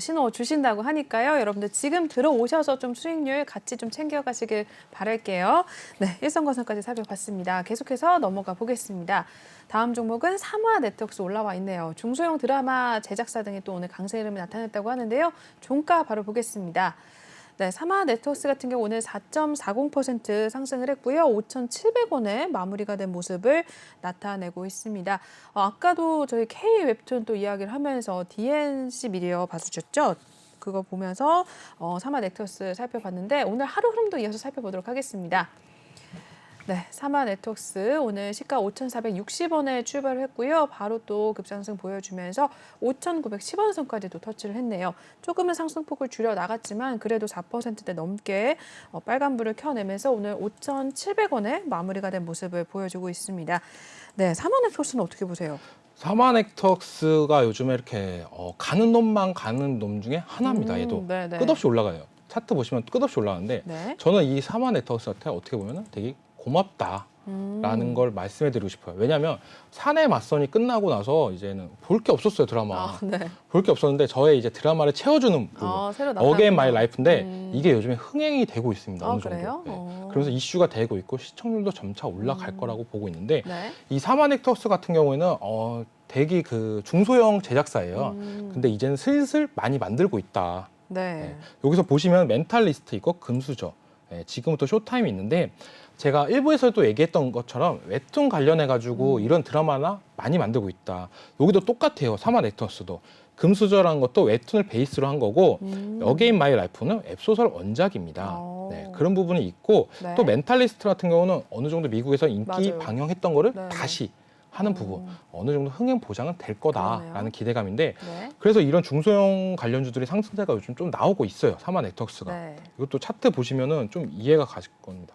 신호 주신다고 하니까요. 여러분들 지금 들어오셔서 좀 수익률 같이 좀 챙겨가시길 바랄게요. 네, 일성건설까지 살펴봤습니다. 계속해서 넘어가 보겠습니다. 다음 종목은 삼화네트워크스 올라와 있네요. 중소형 드라마 제작사 등이 또 오늘 강세 흐름이 나타났다고 하는데요. 종가 바로 보겠습니다. 네, 삼화네트워크스 같은 경우 오늘 4.40% 상승을 했고요. 5,700원에 마무리가 된 모습을 나타내고 있습니다. 아까도 저희 K웹툰 또 이야기를 하면서 DNC 미디어 봐주셨죠? 그거 보면서 삼화네트워크스 살펴봤는데 오늘 하루 흐름도 이어서 살펴보도록 하겠습니다. 네, 삼화네트워크스 오늘 시가 5,460원에 출발을 했고요. 바로 또 급상승 보여주면서 5,910원 선까지도 터치를 했네요. 조금은 상승폭을 줄여 나갔지만 그래도 4%대 넘게 빨간불을 켜내면서 오늘 5,700원에 마무리가 된 모습을 보여주고 있습니다. 네, 삼화네트워크스는 어떻게 보세요? 삼화네트워크스가 요즘에 이렇게 가는 놈만 가는 놈 중에 하나입니다. 얘도 네네. 끝없이 올라가요. 차트 보시면 끝없이 올라가는데 네. 저는 이 삼화네트워크스한테 어떻게 보면 되게 고맙다라는 걸 말씀해드리고 싶어요. 왜냐하면 사내 맞선이 끝나고 나서 이제는 볼 게 없었어요 드라마. 네. 볼 게 없었는데 저의 이제 드라마를 채워주는 부분. 새로 어게인 마이 라이프인데 이게 요즘에 흥행이 되고 있습니다. 어느 정도. 그래요? 그러면서 이슈가 되고 있고 시청률도 점차 올라갈 거라고 보고 있는데 네. 이 삼화네트워크스 같은 경우에는 되게 그 중소형 제작사예요. 근데 이제는 슬슬 많이 만들고 있다. 네. 여기서 보시면 멘탈리스트 있고 금수저. 지금부터 쇼타임이 있는데 제가 일부에서도 얘기했던 것처럼 웹툰 관련해가지고 이런 드라마나 많이 만들고 있다. 여기도 똑같아요. 삼화네트워크스도. 금수저라는 것도 웹툰을 베이스로 한 거고 어게인 마이 라이프는 웹소설 원작입니다. 그런 부분이 있고 네. 또 멘탈리스트 같은 경우는 어느 정도 미국에서 인기 맞아요. 방영했던 거를 네. 다시 하는 부분 어느 정도 흥행 보장은 될 거다라는 그러네요. 기대감인데 네. 그래서 이런 중소형 관련주들이 상승세가 요즘 좀 나오고 있어요. 삼화네트워크스가. 네. 이것도 차트 보시면은 좀 이해가 가실 겁니다.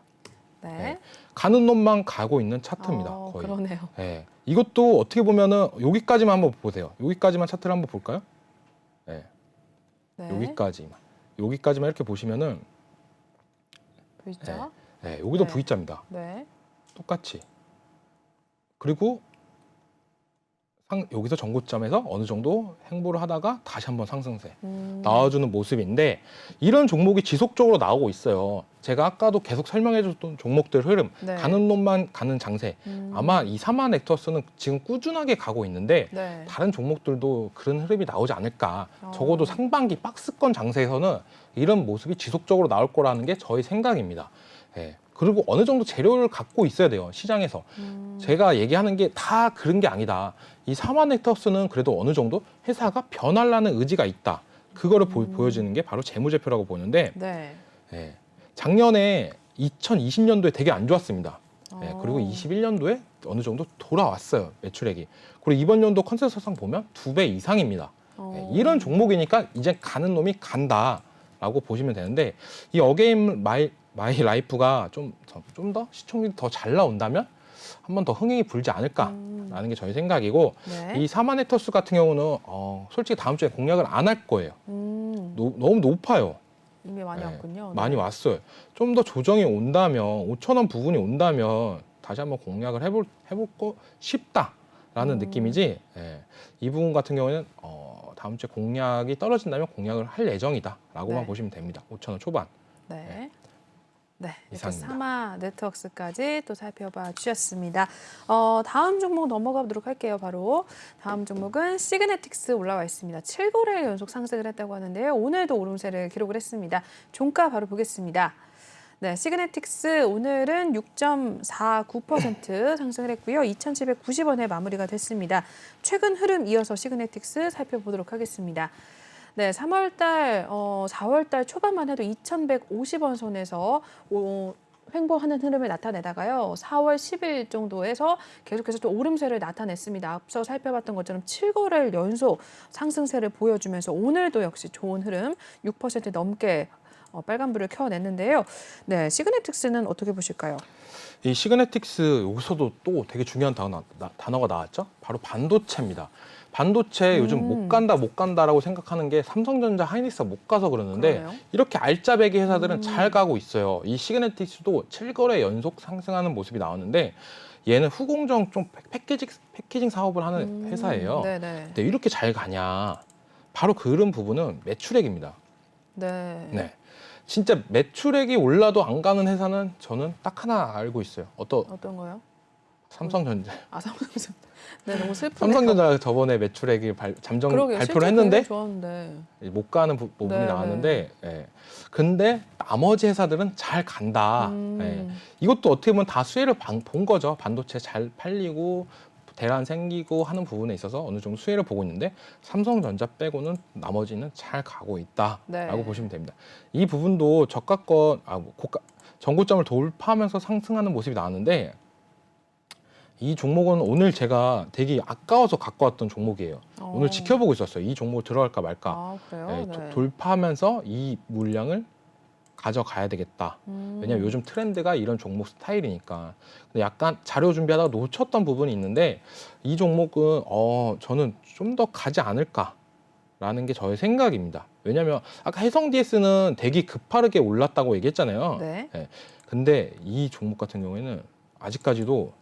네. 네. 가는 놈만 가고 있는 차트입니다. 거의. 그러네요. 네. 이것도 어떻게 보면은 여기까지만 한번 보세요. 여기까지만 차트를 한번 볼까요? 네. 네. 여기까지만 이렇게 보시면은 V자. 네. 여기도 네. V자입니다. 네. 똑같이. 그리고 여기서 전고점에서 어느 정도 행보를 하다가 다시 한번 상승세 나와주는 모습인데 이런 종목이 지속적으로 나오고 있어요. 제가 아까도 계속 설명해줬던 종목들 흐름, 네. 가는 놈만 가는 장세. 아마 이 사마 넥터스는 지금 꾸준하게 가고 있는데 네. 다른 종목들도 그런 흐름이 나오지 않을까. 어. 적어도 상반기 박스권 장세에서는 이런 모습이 지속적으로 나올 거라는 게 저의 생각입니다. 예. 그리고 어느 정도 재료를 갖고 있어야 돼요, 시장에서. 제가 얘기하는 게 다 그런 게 아니다. 이 사마 넥터스는 그래도 어느 정도 회사가 변하려는 의지가 있다. 그거를 보여주는 게 바로 재무제표라고 보는데 네. 예. 작년에 2020년도에 되게 안 좋았습니다. 예. 어. 그리고 21년도에 어느 정도 돌아왔어요, 매출액이. 그리고 이번 연도 컨센서스상 보면 2배 이상입니다. 어. 예. 이런 종목이니까 이제 가는 놈이 간다라고 보시면 되는데 이 어게인 마이 라이프가 좀 더 시청률이 더 잘 나온다면 한 번 더 흥행이 불지 않을까라는 게 저희 생각이고 네. 이 사마네터스 같은 경우는 솔직히 다음 주에 공략을 안 할 거예요. 너무 높아요. 이미 많이 네, 왔군요. 많이 왔어요. 좀 더 조정이 온다면 5,000원 부분이 온다면 다시 한번 공략을 해볼고 싶다라는 느낌이지. 예, 이 부분 같은 경우는 다음 주에 공략이 떨어진다면 공략을 할 예정이다라고만 네. 보시면 됩니다. 5,000원 초반. 네. 네, 이렇게 이상입니다. 사마 네트워크스까지 또 살펴봐 주셨습니다. 다음 종목 넘어가 보도록 할게요. 바로 다음 종목은 시그네틱스 올라와 있습니다. 7거래일 연속 상승을 했다고 하는데요. 오늘도 오름세를 기록을 했습니다. 종가 바로 보겠습니다. 네, 시그네틱스 오늘은 6.49% 상승을 했고요. 2,790원에 마무리가 됐습니다. 최근 흐름 이어서 시그네틱스 살펴보도록 하겠습니다. 네, 3월달, 4월달 초반만 해도 2,150원 선에서 횡보하는 흐름을 나타내다가요. 4월 10일 정도에서 계속해서 또 오름세를 나타냈습니다. 앞서 살펴봤던 것처럼 7거래일 연속 상승세를 보여주면서 오늘도 역시 좋은 흐름 6% 넘게 빨간불을 켜냈는데요. 네, 시그네틱스는 어떻게 보실까요? 이 시그네틱스 여기서도 또 되게 중요한 단어가 나왔죠. 바로 반도체입니다. 반도체 요즘 못 간다라고 생각하는 게 삼성전자, 하이닉스가 못 가서 그러는데 그러네요. 이렇게 알짜배기 회사들은 잘 가고 있어요. 이 시그네틱스도 7거래 연속 상승하는 모습이 나왔는데 얘는 후공정 좀 패키징 사업을 하는 회사예요. 네네. 근데 이렇게 잘 가냐? 바로 그런 부분은 매출액입니다. 네. 네. 진짜 매출액이 올라도 안 가는 회사는 저는 딱 하나 알고 있어요. 어떤 거요? 삼성전자. 아, 삼성전자. 네, 너무 슬프네요. 삼성전자가 저번에 매출액이 잠정 그러게요. 발표를 실제 했는데 굉장히 좋았는데. 못 가는 부분이 네, 나왔는데, 예. 근데 나머지 회사들은 잘 간다. 예. 이것도 어떻게 보면 다 수혜를 본 거죠. 반도체 잘 팔리고 대란 생기고 하는 부분에 있어서 어느 정도 수혜를 보고 있는데 삼성전자 빼고는 나머지는 잘 가고 있다라고 네. 보시면 됩니다. 이 부분도 저가권, 전고점을 돌파하면서 상승하는 모습이 나왔는데 이 종목은 오늘 제가 되게 아까워서 갖고 왔던 종목이에요. 오늘 지켜보고 있었어요. 이 종목 들어갈까 말까. 아, 그래요? 예, 네. 돌파하면서 이 물량을 가져가야 되겠다. 왜냐면 요즘 트렌드가 이런 종목 스타일이니까. 근데 약간 자료 준비하다가 놓쳤던 부분이 있는데 이 종목은 저는 좀 더 가지 않을까라는 게 저의 생각입니다. 왜냐면 아까 해성 DS는 되게 급하게 올랐다고 얘기했잖아요. 네. 예, 근데 이 종목 같은 경우에는 아직까지도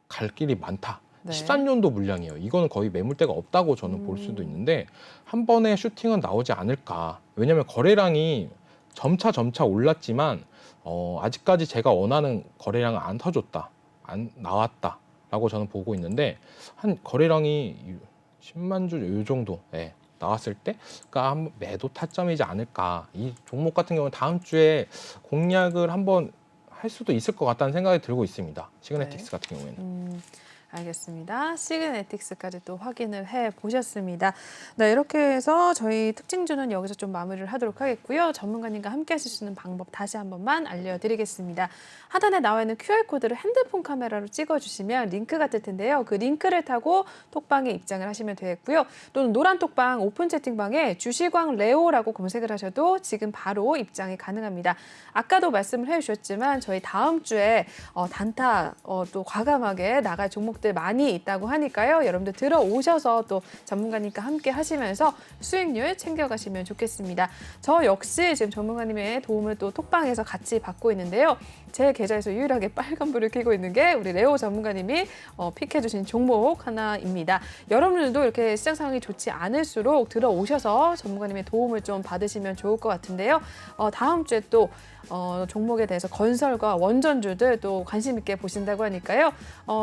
갈 길이 많다. 네. 13년도 물량이에요. 이거는 거의 매물대가 없다고 저는 볼 수도 있는데 한 번에 슈팅은 나오지 않을까. 왜냐하면 거래량이 점차 올랐지만 아직까지 제가 원하는 거래량을 안 터줬다. 안 나왔다라고 저는 보고 있는데 한 거래량이 10만 주 이 정도 나왔을 때가 한 매도 타점이지 않을까. 이 종목 같은 경우는 다음 주에 공략을 한번 할 수도 있을 것 같다는 생각이 들고 있습니다. 시그네틱스 같은 경우에는. 알겠습니다. 시그네틱스까지 또 확인을 해 보셨습니다. 네, 이렇게 해서 저희 특징주는 여기서 좀 마무리를 하도록 하겠고요. 전문가님과 함께 하실 수 있는 방법 다시 한 번만 알려드리겠습니다. 하단에 나와 있는 QR코드를 핸드폰 카메라로 찍어주시면 링크가 뜰 텐데요. 그 링크를 타고 톡방에 입장을 하시면 되겠고요. 또는 노란 톡방 오픈 채팅방에 주시광 레오라고 검색을 하셔도 지금 바로 입장이 가능합니다. 아까도 말씀을 해주셨지만 저희 다음 주에 단타 또 과감하게 나갈 종목 종목들 많이 있다고 하니까요. 여러분들 들어오셔서 또 전문가님과 함께 하시면서 수익률 챙겨가시면 좋겠습니다. 저 역시 지금 전문가님의 도움을 또 톡방에서 같이 받고 있는데요. 제 계좌에서 유일하게 빨간불을 켜고 있는 게 우리 레오 전문가님이 픽해주신 종목 하나입니다. 여러분들도 이렇게 시장 상황이 좋지 않을수록 들어오셔서 전문가님의 도움을 좀 받으시면 좋을 것 같은데요. 다음 주에 또 종목에 대해서 건설과 원전주들 또 관심 있게 보신다고 하니까요.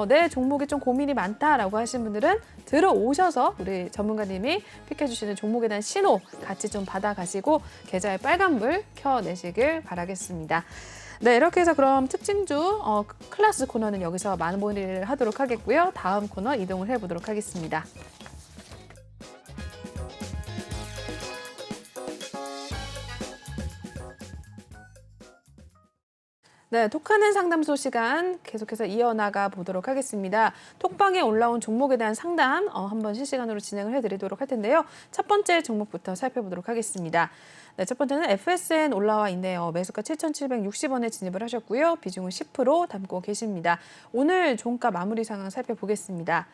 내 종목이 좀 고민이 많다라고 하신 분들은 들어오셔서 우리 전문가님이 픽해주시는 종목에 대한 신호 같이 좀 받아가시고 계좌에 빨간불 켜내시길 바라겠습니다. 네, 이렇게 해서 그럼 특징주 클래스 코너는 여기서 마무리를 하도록 하겠고요. 다음 코너 이동을 해보도록 하겠습니다. 네, 톡하는 상담소 시간 계속해서 이어나가 보도록 하겠습니다. 톡방에 올라온 종목에 대한 상담 한번 실시간으로 진행을 해드리도록 할 텐데요. 첫 번째 종목부터 살펴보도록 하겠습니다. 네, 첫 번째는 FSN 올라와 있네요. 매수가 7,760원에 진입을 하셨고요. 비중은 10% 담고 계십니다. 오늘 종가 마무리 상황 살펴보겠습니다.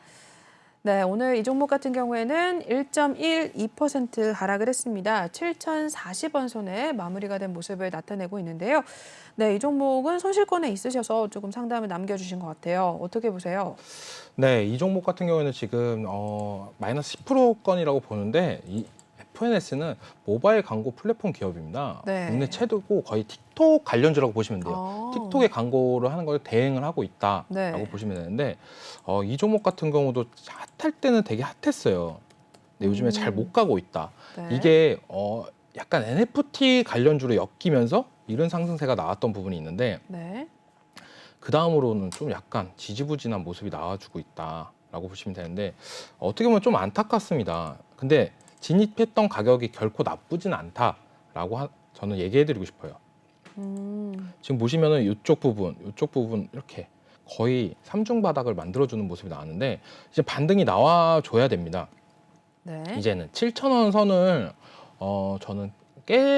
네, 오늘 이 종목 같은 경우에는 1.12% 하락을 했습니다. 7,040원 선에 마무리가 된 모습을 나타내고 있는데요. 네, 이 종목은 손실권에 있으셔서 조금 상담을 남겨주신 것 같아요. 어떻게 보세요? 네, 이 종목 같은 경우에는 지금 마이너스 10%건이라고 보는데 이 FNS는 모바일 광고 플랫폼 기업입니다. 네. 국내 최대고 거의 틱톡 관련주라고 보시면 돼요. 틱톡의 광고를 하는 걸 대행을 하고 있다라고 네. 보시면 되는데 이 종목 같은 경우도 핫할 때는 되게 핫했어요. 근데 요즘에 잘 못 가고 있다. 네. 이게 약간 NFT 관련주로 엮이면서 이런 상승세가 나왔던 부분이 있는데 네. 그 다음으로는 좀 약간 지지부진한 모습이 나와주고 있다라고 보시면 되는데 어떻게 보면 좀 안타깝습니다. 근데 진입했던 가격이 결코 나쁘진 않다라고 저는 얘기해드리고 싶어요. 지금 보시면은 이쪽 부분 이렇게 거의 삼중 바닥을 만들어주는 모습이 나왔는데 이제 반등이 나와줘야 됩니다. 네. 이제는 7,000원 선을 저는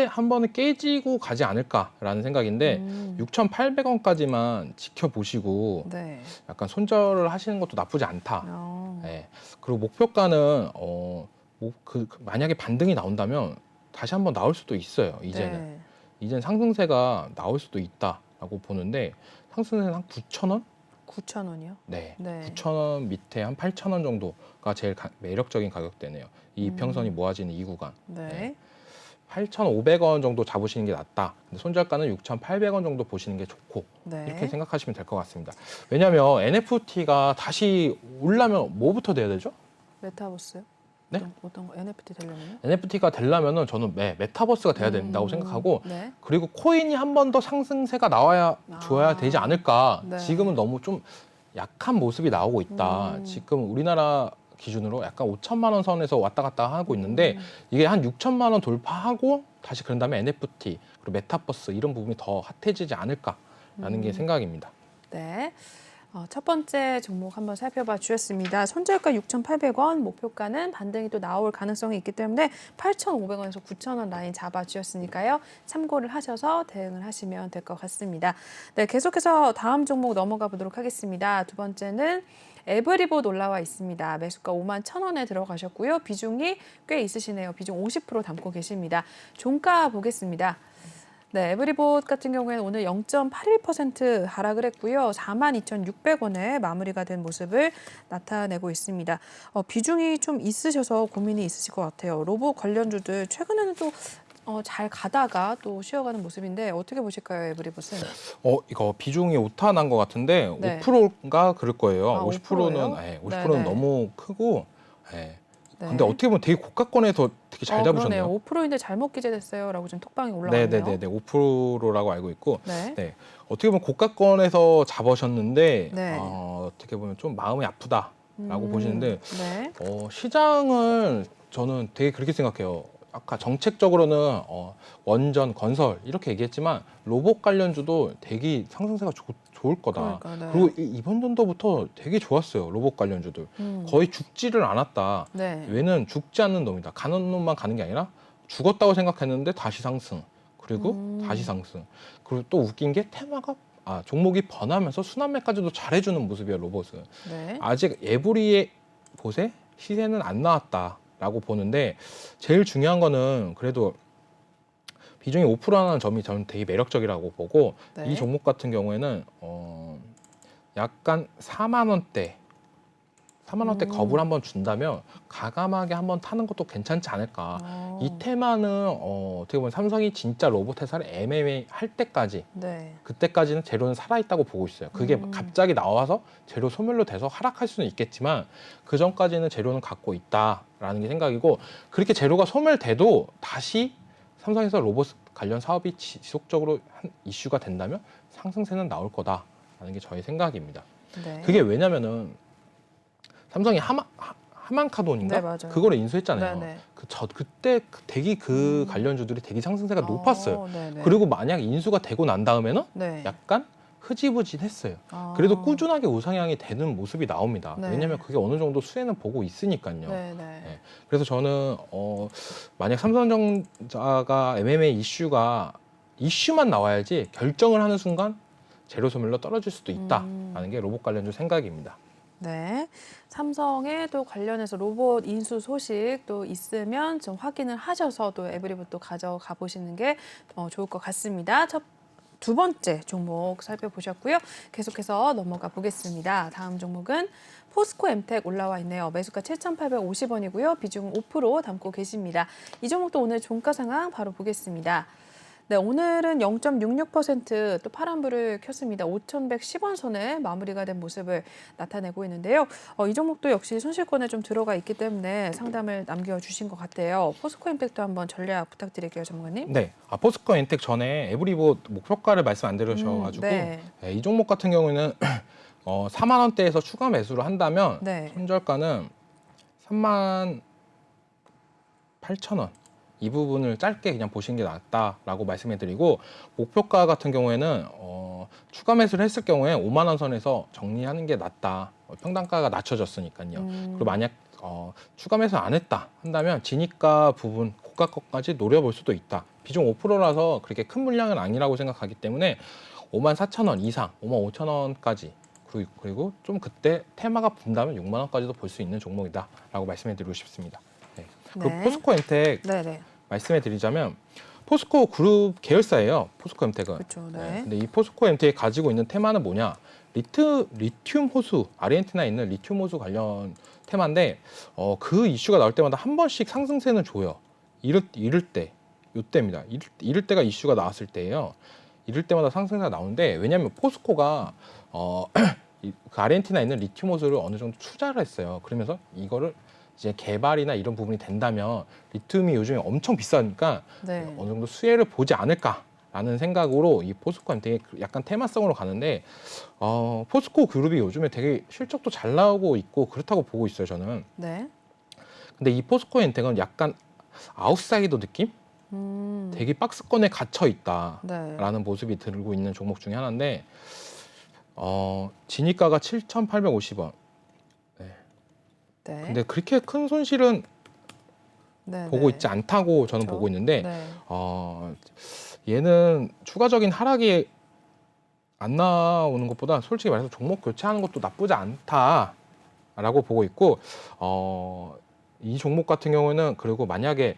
한 번에 깨지고 가지 않을까라는 생각인데 6,800원까지만 지켜보시고 네. 약간 손절을 하시는 것도 나쁘지 않다. 네. 그리고 목표가는 만약에 반등이 나온다면 다시 한번 나올 수도 있어요. 이제는 상승세가 나올 수도 있다라고 보는데 상승세는 한 9,000원? 9,000원이요? 네. 네. 9,000원 밑에 한 8,000원 정도가 제일 매력적인 가격대네요. 이 이평선이 모아지는 이 구간. 네. 8,500원 정도 잡으시는 게 낫다. 근데 손절가는 6,800원 정도 보시는 게 좋고 네. 이렇게 생각하시면 될 것 같습니다. 왜냐하면 NFT가 다시 오르려면 뭐부터 돼야 되죠? 메타버스요? 네? 어떤 거 NFT 되려면요? NFT가 되려면은 저는 메타버스가 돼야 된다고 생각하고 네. 그리고 코인이 한 번 더 상승세가 나와야 줘야 되지 않을까. 네. 지금은 너무 좀 약한 모습이 나오고 있다. 지금 우리나라 기준으로 약간 5천만 원 선에서 왔다 갔다 하고 있는데 이게 한 6천만 원 돌파하고 다시 그런 다음에 NFT 그리고 메타버스 이런 부분이 더 핫해지지 않을까라는 게 생각입니다. 네. 첫 번째 종목 한번 살펴봐 주셨습니다. 손절가 6,800원, 목표가는 반등이 또 나올 가능성이 있기 때문에 8,500원에서 9,000원 라인 잡아 주셨으니까요. 참고를 하셔서 대응을 하시면 될 것 같습니다. 네, 계속해서 다음 종목 넘어가 보도록 하겠습니다. 두 번째는 에브리봇 올라와 있습니다. 매수가 51,000원에 들어가셨고요. 비중이 꽤 있으시네요. 비중 50% 담고 계십니다. 종가 보겠습니다. 네, 에브리봇 같은 경우에는 오늘 0.81% 하락을 했고요. 42,600원에 마무리가 된 모습을 나타내고 있습니다. 비중이 좀 있으셔서 고민이 있으실 것 같아요. 로봇 관련주들 최근에는 또 잘 가다가 또 쉬어가는 모습인데 어떻게 보실까요, 에브리봇은? 이거 비중이 오타 난 것 같은데 네. 5%가 그럴 거예요. 아, 50%는 5%예요? 50%는 네네. 너무 크고. 네. 네. 근데 어떻게 보면 되게 고가권에서 되게 잘 잡으셨네요. 그러네요. 5%인데 잘못 기재됐어요라고 지금 톡방에 올라왔네요. 네네네 5%라고 알고 있고. 네. 네. 어떻게 보면 고가권에서 잡으셨는데 네. 어떻게 보면 좀 마음이 아프다라고 보시는데 네. 시장을 저는 되게 그렇게 생각해요. 아까 정책적으로는 원전, 건설 이렇게 얘기했지만 로봇 관련주도 되게 상승세가 좋을 거다. 그러니까, 네. 그리고 이번 연도부터 되게 좋았어요. 로봇 관련주들. 거의 죽지를 않았다. 네. 얘는 죽지 않는 놈이다. 가는 놈만 가는 게 아니라 죽었다고 생각했는데 다시 상승. 그리고 다시 상승. 그리고 또 웃긴 게 테마가 종목이 번하면서 순환매까지도 잘해주는 모습이에요, 로봇은. 네. 아직 에브리의 보세 시세는 안 나왔다라고 보는데 제일 중요한 거는 그래도 비중이 5%라는 점이 저는 되게 매력적이라고 보고 네. 이 종목 같은 경우에는 약간 4만 원대 겁을 한번 준다면 가감하게 한번 타는 것도 괜찮지 않을까. 이 테마는 어떻게 보면 삼성이 진짜 로봇 회사를 MMA 할 때까지 네. 그때까지는 재료는 살아있다고 보고 있어요. 그게 갑자기 나와서 재료 소멸로 돼서 하락할 수는 있겠지만 그 전까지는 재료는 갖고 있다라는 게 생각이고 그렇게 재료가 소멸돼도 다시 삼성에서 로봇 관련 사업이 지속적으로 이슈가 된다면 상승세는 나올 거다라는 게 저의 생각입니다. 네. 그게 왜냐면은 삼성이 하만카돈인가? 네, 맞아요. 그거를 인수했잖아요. 네네. 그때 대기 관련주들이 대기 상승세가 높았어요. 네네. 그리고 만약 인수가 되고 난 다음에는 네. 약간 흐지부진했어요. 그래도 꾸준하게 우상향이 되는 모습이 나옵니다. 네. 왜냐하면 그게 어느 정도 수혜는 보고 있으니까요. 네네. 네. 그래서 저는 만약 삼성전자가 MMA 이슈만 나와야지 결정을 하는 순간 재료 소멸로 떨어질 수도 있다라는 게 로봇 관련주 생각입니다. 네, 삼성에 또 관련해서 로봇 인수 소식도 있으면 좀 확인을 하셔서 또 에브리봇도 가져가 보시는 게 좋을 것 같습니다. 두 번째 종목 살펴보셨고요. 계속해서 넘어가 보겠습니다. 다음 종목은 포스코엠텍 올라와 있네요. 매수가 7,850원이고요. 비중 5% 담고 계십니다. 이 종목도 오늘 종가 상황 바로 보겠습니다. 네, 오늘은 0.66% 또 파란불을 켰습니다. 5,110원 선에 마무리가 된 모습을 나타내고 있는데요. 이 종목도 역시 손실권에 좀 들어가 있기 때문에 상담을 남겨주신 것 같아요. 포스코엠텍도 한번 전략 부탁드릴게요, 전문가님. 네, 포스코엔텍 전에 에브리봇 목표가를 말씀 안 드리셔가지고 네. 네, 이 종목 같은 경우에는 4만 원대에서 추가 매수를 한다면 네. 손절가는 3만 8천 원. 이 부분을 짧게 그냥 보시는 게 낫다라고 말씀해드리고 목표가 같은 경우에는 추가 매수를 했을 경우에 5만 원 선에서 정리하는 게 낫다. 평단가가 낮춰졌으니까요. 그리고 만약 추가 매수 안 했다 한다면 진입가 부분 고가 것까지 노려볼 수도 있다. 비중 5%라서 그렇게 큰 물량은 아니라고 생각하기 때문에 5만 4천 원 이상, 5만 5천 원까지 그리고 좀 그때 테마가 분다면 6만 원까지도 볼 수 있는 종목이다라고 말씀해드리고 싶습니다. 네. 그리고 네. 포스코엔텍 네네. 말씀해드리자면 포스코 그룹 계열사예요. 포스코엠텍은. 그렇죠. 네. 네. 근데 이 포스코엠텍이 가지고 있는 테마는 뭐냐? 리튬 호수, 아르헨티나에 있는 리튬 호수 관련 테마인데 그 이슈가 나올 때마다 한 번씩 상승세는 줘요. 이럴 때, 이때입니다. 이럴 때가 이슈가 나왔을 때예요. 이럴 때마다 상승세가 나오는데 왜냐하면 포스코가 그 아르헨티나에 있는 리튬 호수를 어느 정도 투자를 했어요. 그러면서 이거를 이제 개발이나 이런 부분이 된다면 리튬이 요즘에 엄청 비싸니까 네. 어느 정도 수혜를 보지 않을까라는 생각으로 이 포스코는 되게 약간 테마성으로 가는데 포스코 그룹이 요즘에 되게 실적도 잘 나오고 있고 그렇다고 보고 있어요, 저는. 네. 근데 이 포스코엔텍은 약간 아웃사이더 느낌? 되게 박스권에 갇혀 있다라는 네. 모습이 들고 있는 종목 중에 하나인데 진입가가 7,850원. 네. 근데 그렇게 큰 손실은 네. 보고 네. 있지 않다고 저는 그렇죠. 보고 있는데 네. 얘는 추가적인 하락이 안 나오는 것보다 솔직히 말해서 종목 교체하는 것도 나쁘지 않다라고 보고 있고 이 종목 같은 경우는 그리고 만약에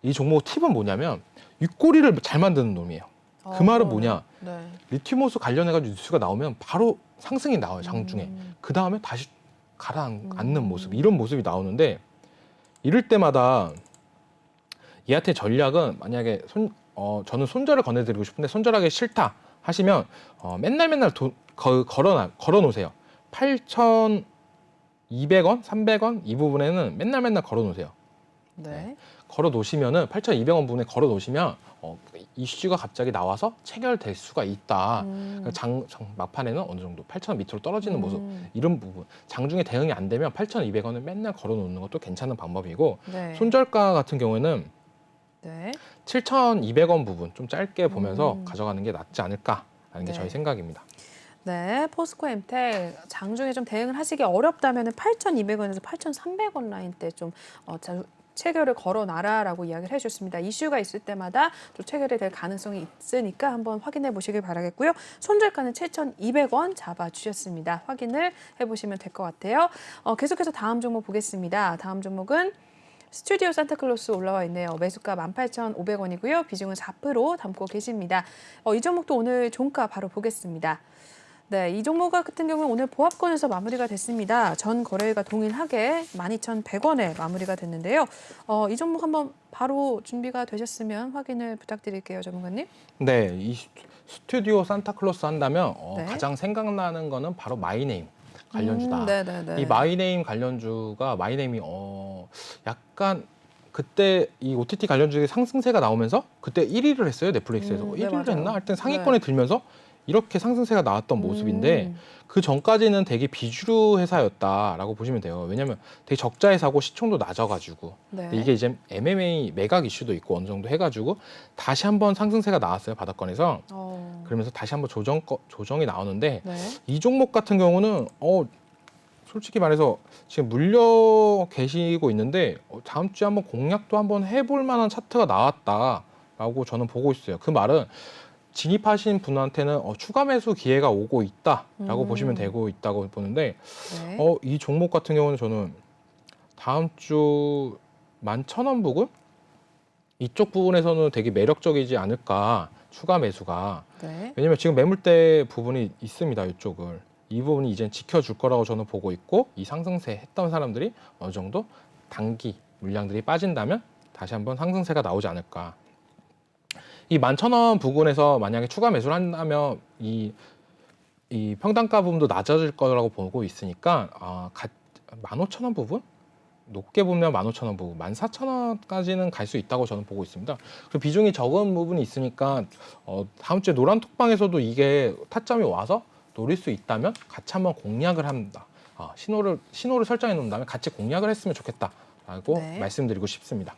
이 종목 팁은 뭐냐면 윗꼬리를 잘 만드는 놈이에요. 그 말은 뭐냐? 네. 리튬 호수 관련해가지고 뉴스가 나오면 바로 상승이 나와요, 장중에. 그 다음에 다시 가라앉는 모습, 이런 모습이 나오는데 이럴 때마다 얘한테 전략은 만약에 저는 손절을 권해드리고 싶은데 손절하기 싫다 하시면 맨날 걸어 놓으세요. 8,200원, 300원 이 부분에는 맨날 걸어 놓으세요. 네. 걸어 놓으시면은 8,200원 부분에 걸어 놓으시면 이슈가 갑자기 나와서 체결될 수가 있다. 막판에는 어느 정도 8,000원 밑으로 떨어지는 모습, 이런 부분 장중에 대응이 안 되면 8,200원을 맨날 걸어 놓는 것도 괜찮은 방법이고 네. 손절가 같은 경우에는 네. 7,200원 부분 좀 짧게 보면서 가져가는 게 낫지 않을까라는 게 네. 저희 생각입니다. 네, 포스코엠텍 장중에 좀 대응을 하시기 어렵다면 8,200원에서 8,300원 라인 때 좀 체결을 걸어놔라라고 이야기를 해주셨습니다. 이슈가 있을 때마다 또 체결이 될 가능성이 있으니까 한번 확인해 보시길 바라겠고요. 손절가는 7,200원 잡아주셨습니다. 확인을 해보시면 될 것 같아요. 계속해서 다음 종목 보겠습니다. 다음 종목은 스튜디오 산타클로스 올라와 있네요. 매수가 18,500원이고요. 비중은 4% 담고 계십니다. 이 종목도 오늘 종가 바로 보겠습니다. 네, 이 종목 같은 경우는 오늘 보합권에서 마무리가 됐습니다. 전 거래일과 동일하게 12,100원에 마무리가 됐는데요. 이 종목 한번 바로 준비가 되셨으면 확인을 부탁드릴게요, 전문가님. 네, 이 스튜디오 산타클로스 한다면 네. 가장 생각나는 거는 바로 마이네임 관련주다. 네네네. 이 마이네임 관련주가 마이네임이 약간 그때 이 OTT 관련주의 상승세가 나오면서 그때 1위를 했어요, 넷플릭스에서. 네, 1위를 맞아요. 했나? 하여튼 상위권에 들면서 이렇게 상승세가 나왔던 모습인데 그 전까지는 되게 비주류 회사였다라고 보시면 돼요. 왜냐하면 되게 적자 회사고 시총도 낮아가지고. 네. 근데 이게 이제 MMA 매각 이슈도 있고 어느 정도 해가지고 다시 한번 상승세가 나왔어요, 바닥권에서. 그러면서 다시 한번 조정이 나오는데 네. 이 종목 같은 경우는 솔직히 말해서 지금 물려 계시고 있는데 다음 주에 한번 공략도 한번 해볼 만한 차트가 나왔다라고 저는 보고 있어요. 그 말은 진입하신 분한테는 추가 매수 기회가 오고 있다라고 보시면 되고 있다고 보는데 네. 이 종목 같은 경우는 저는 다음 주 11,000원 부근 이쪽 부분에서는 되게 매력적이지 않을까, 추가 매수가. 네. 왜냐면 지금 매물대 부분이 있습니다, 이쪽을. 이 부분이 이제 지켜줄 거라고 저는 보고 있고, 이 상승세 했던 사람들이 어느 정도 단기 물량들이 빠진다면 다시 한번 상승세가 나오지 않을까. 이 11,000원 부근에서 만약에 추가 매수를 한다면 이 평단가 부분도 낮아질 거라고 보고 있으니까 15,000원 부분? 높게 보면 15,000원 부분, 14,000원까지는 갈 수 있다고 저는 보고 있습니다. 그리고 비중이 적은 부분이 있으니까 다음 주에 노란 톡방에서도 이게 타점이 와서 노릴 수 있다면 같이 한번 공략을 합니다. 신호를 설정해 놓은 다음에 같이 공략을 했으면 좋겠다라고 네. 말씀드리고 싶습니다.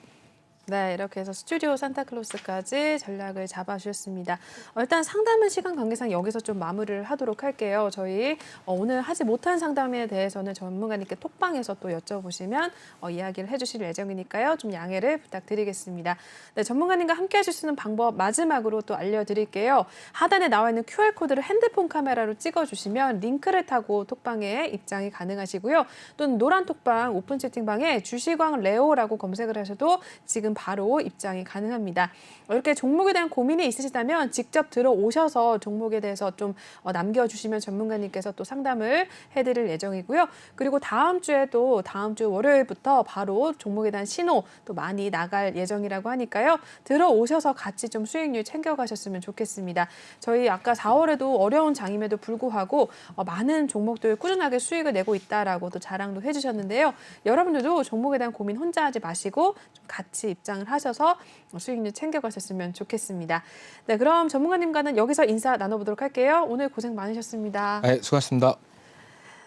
네, 이렇게 해서 스튜디오 산타클로스까지 전략을 잡아주셨습니다. 일단 상담은 시간 관계상 여기서 좀 마무리를 하도록 할게요. 저희 오늘 하지 못한 상담에 대해서는 전문가님께 톡방에서 또 여쭤보시면 이야기를 해주실 예정이니까요. 좀 양해를 부탁드리겠습니다. 네, 전문가님과 함께 하실 수 있는 방법 마지막으로 또 알려드릴게요. 하단에 나와 있는 QR코드를 핸드폰 카메라로 찍어주시면 링크를 타고 톡방에 입장이 가능하시고요. 또는 노란 톡방 오픈 채팅방에 주시광 레오라고 검색을 하셔도 지금 바로 입장이 가능합니다. 이렇게 종목에 대한 고민이 있으시다면 직접 들어오셔서 종목에 대해서 좀 남겨주시면 전문가님께서 또 상담을 해드릴 예정이고요. 그리고 다음 주 월요일부터 바로 종목에 대한 신호 또 많이 나갈 예정이라고 하니까요. 들어오셔서 같이 좀 수익률 챙겨가셨으면 좋겠습니다. 저희 아까 4월에도 어려운 장임에도 불구하고 많은 종목들 꾸준하게 수익을 내고 있다라고 또 자랑도 해주셨는데요. 여러분들도 종목에 대한 고민 혼자 하지 마시고 좀 같이 입장을 하셔서 수익률 챙겨가셨으면 좋겠습니다. 네, 그럼 전문가님과는 여기서 인사 나눠보도록 할게요. 오늘 고생 많으셨습니다. 네, 수고하셨습니다.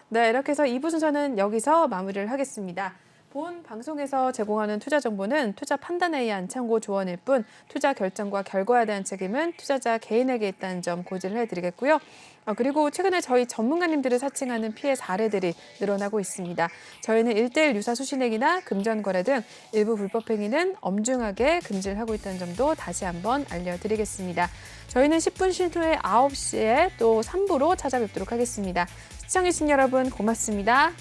네, 이렇게 해서 2부 순서는 여기서 마무리를 하겠습니다. 본 방송에서 제공하는 투자 정보는 투자 판단에 의한 참고 조언일 뿐 투자 결정과 결과에 대한 책임은 투자자 개인에게 있다는 점 고지를 해드리겠고요. 그리고 최근에 저희 전문가님들을 사칭하는 피해 사례들이 늘어나고 있습니다. 저희는 1:1 유사 수신액이나 금전 거래 등 일부 불법 행위는 엄중하게 금지를 하고 있다는 점도 다시 한번 알려드리겠습니다. 저희는 10분 쉰 후에 9시에 또 3부로 찾아뵙도록 하겠습니다. 시청해주신 여러분 고맙습니다.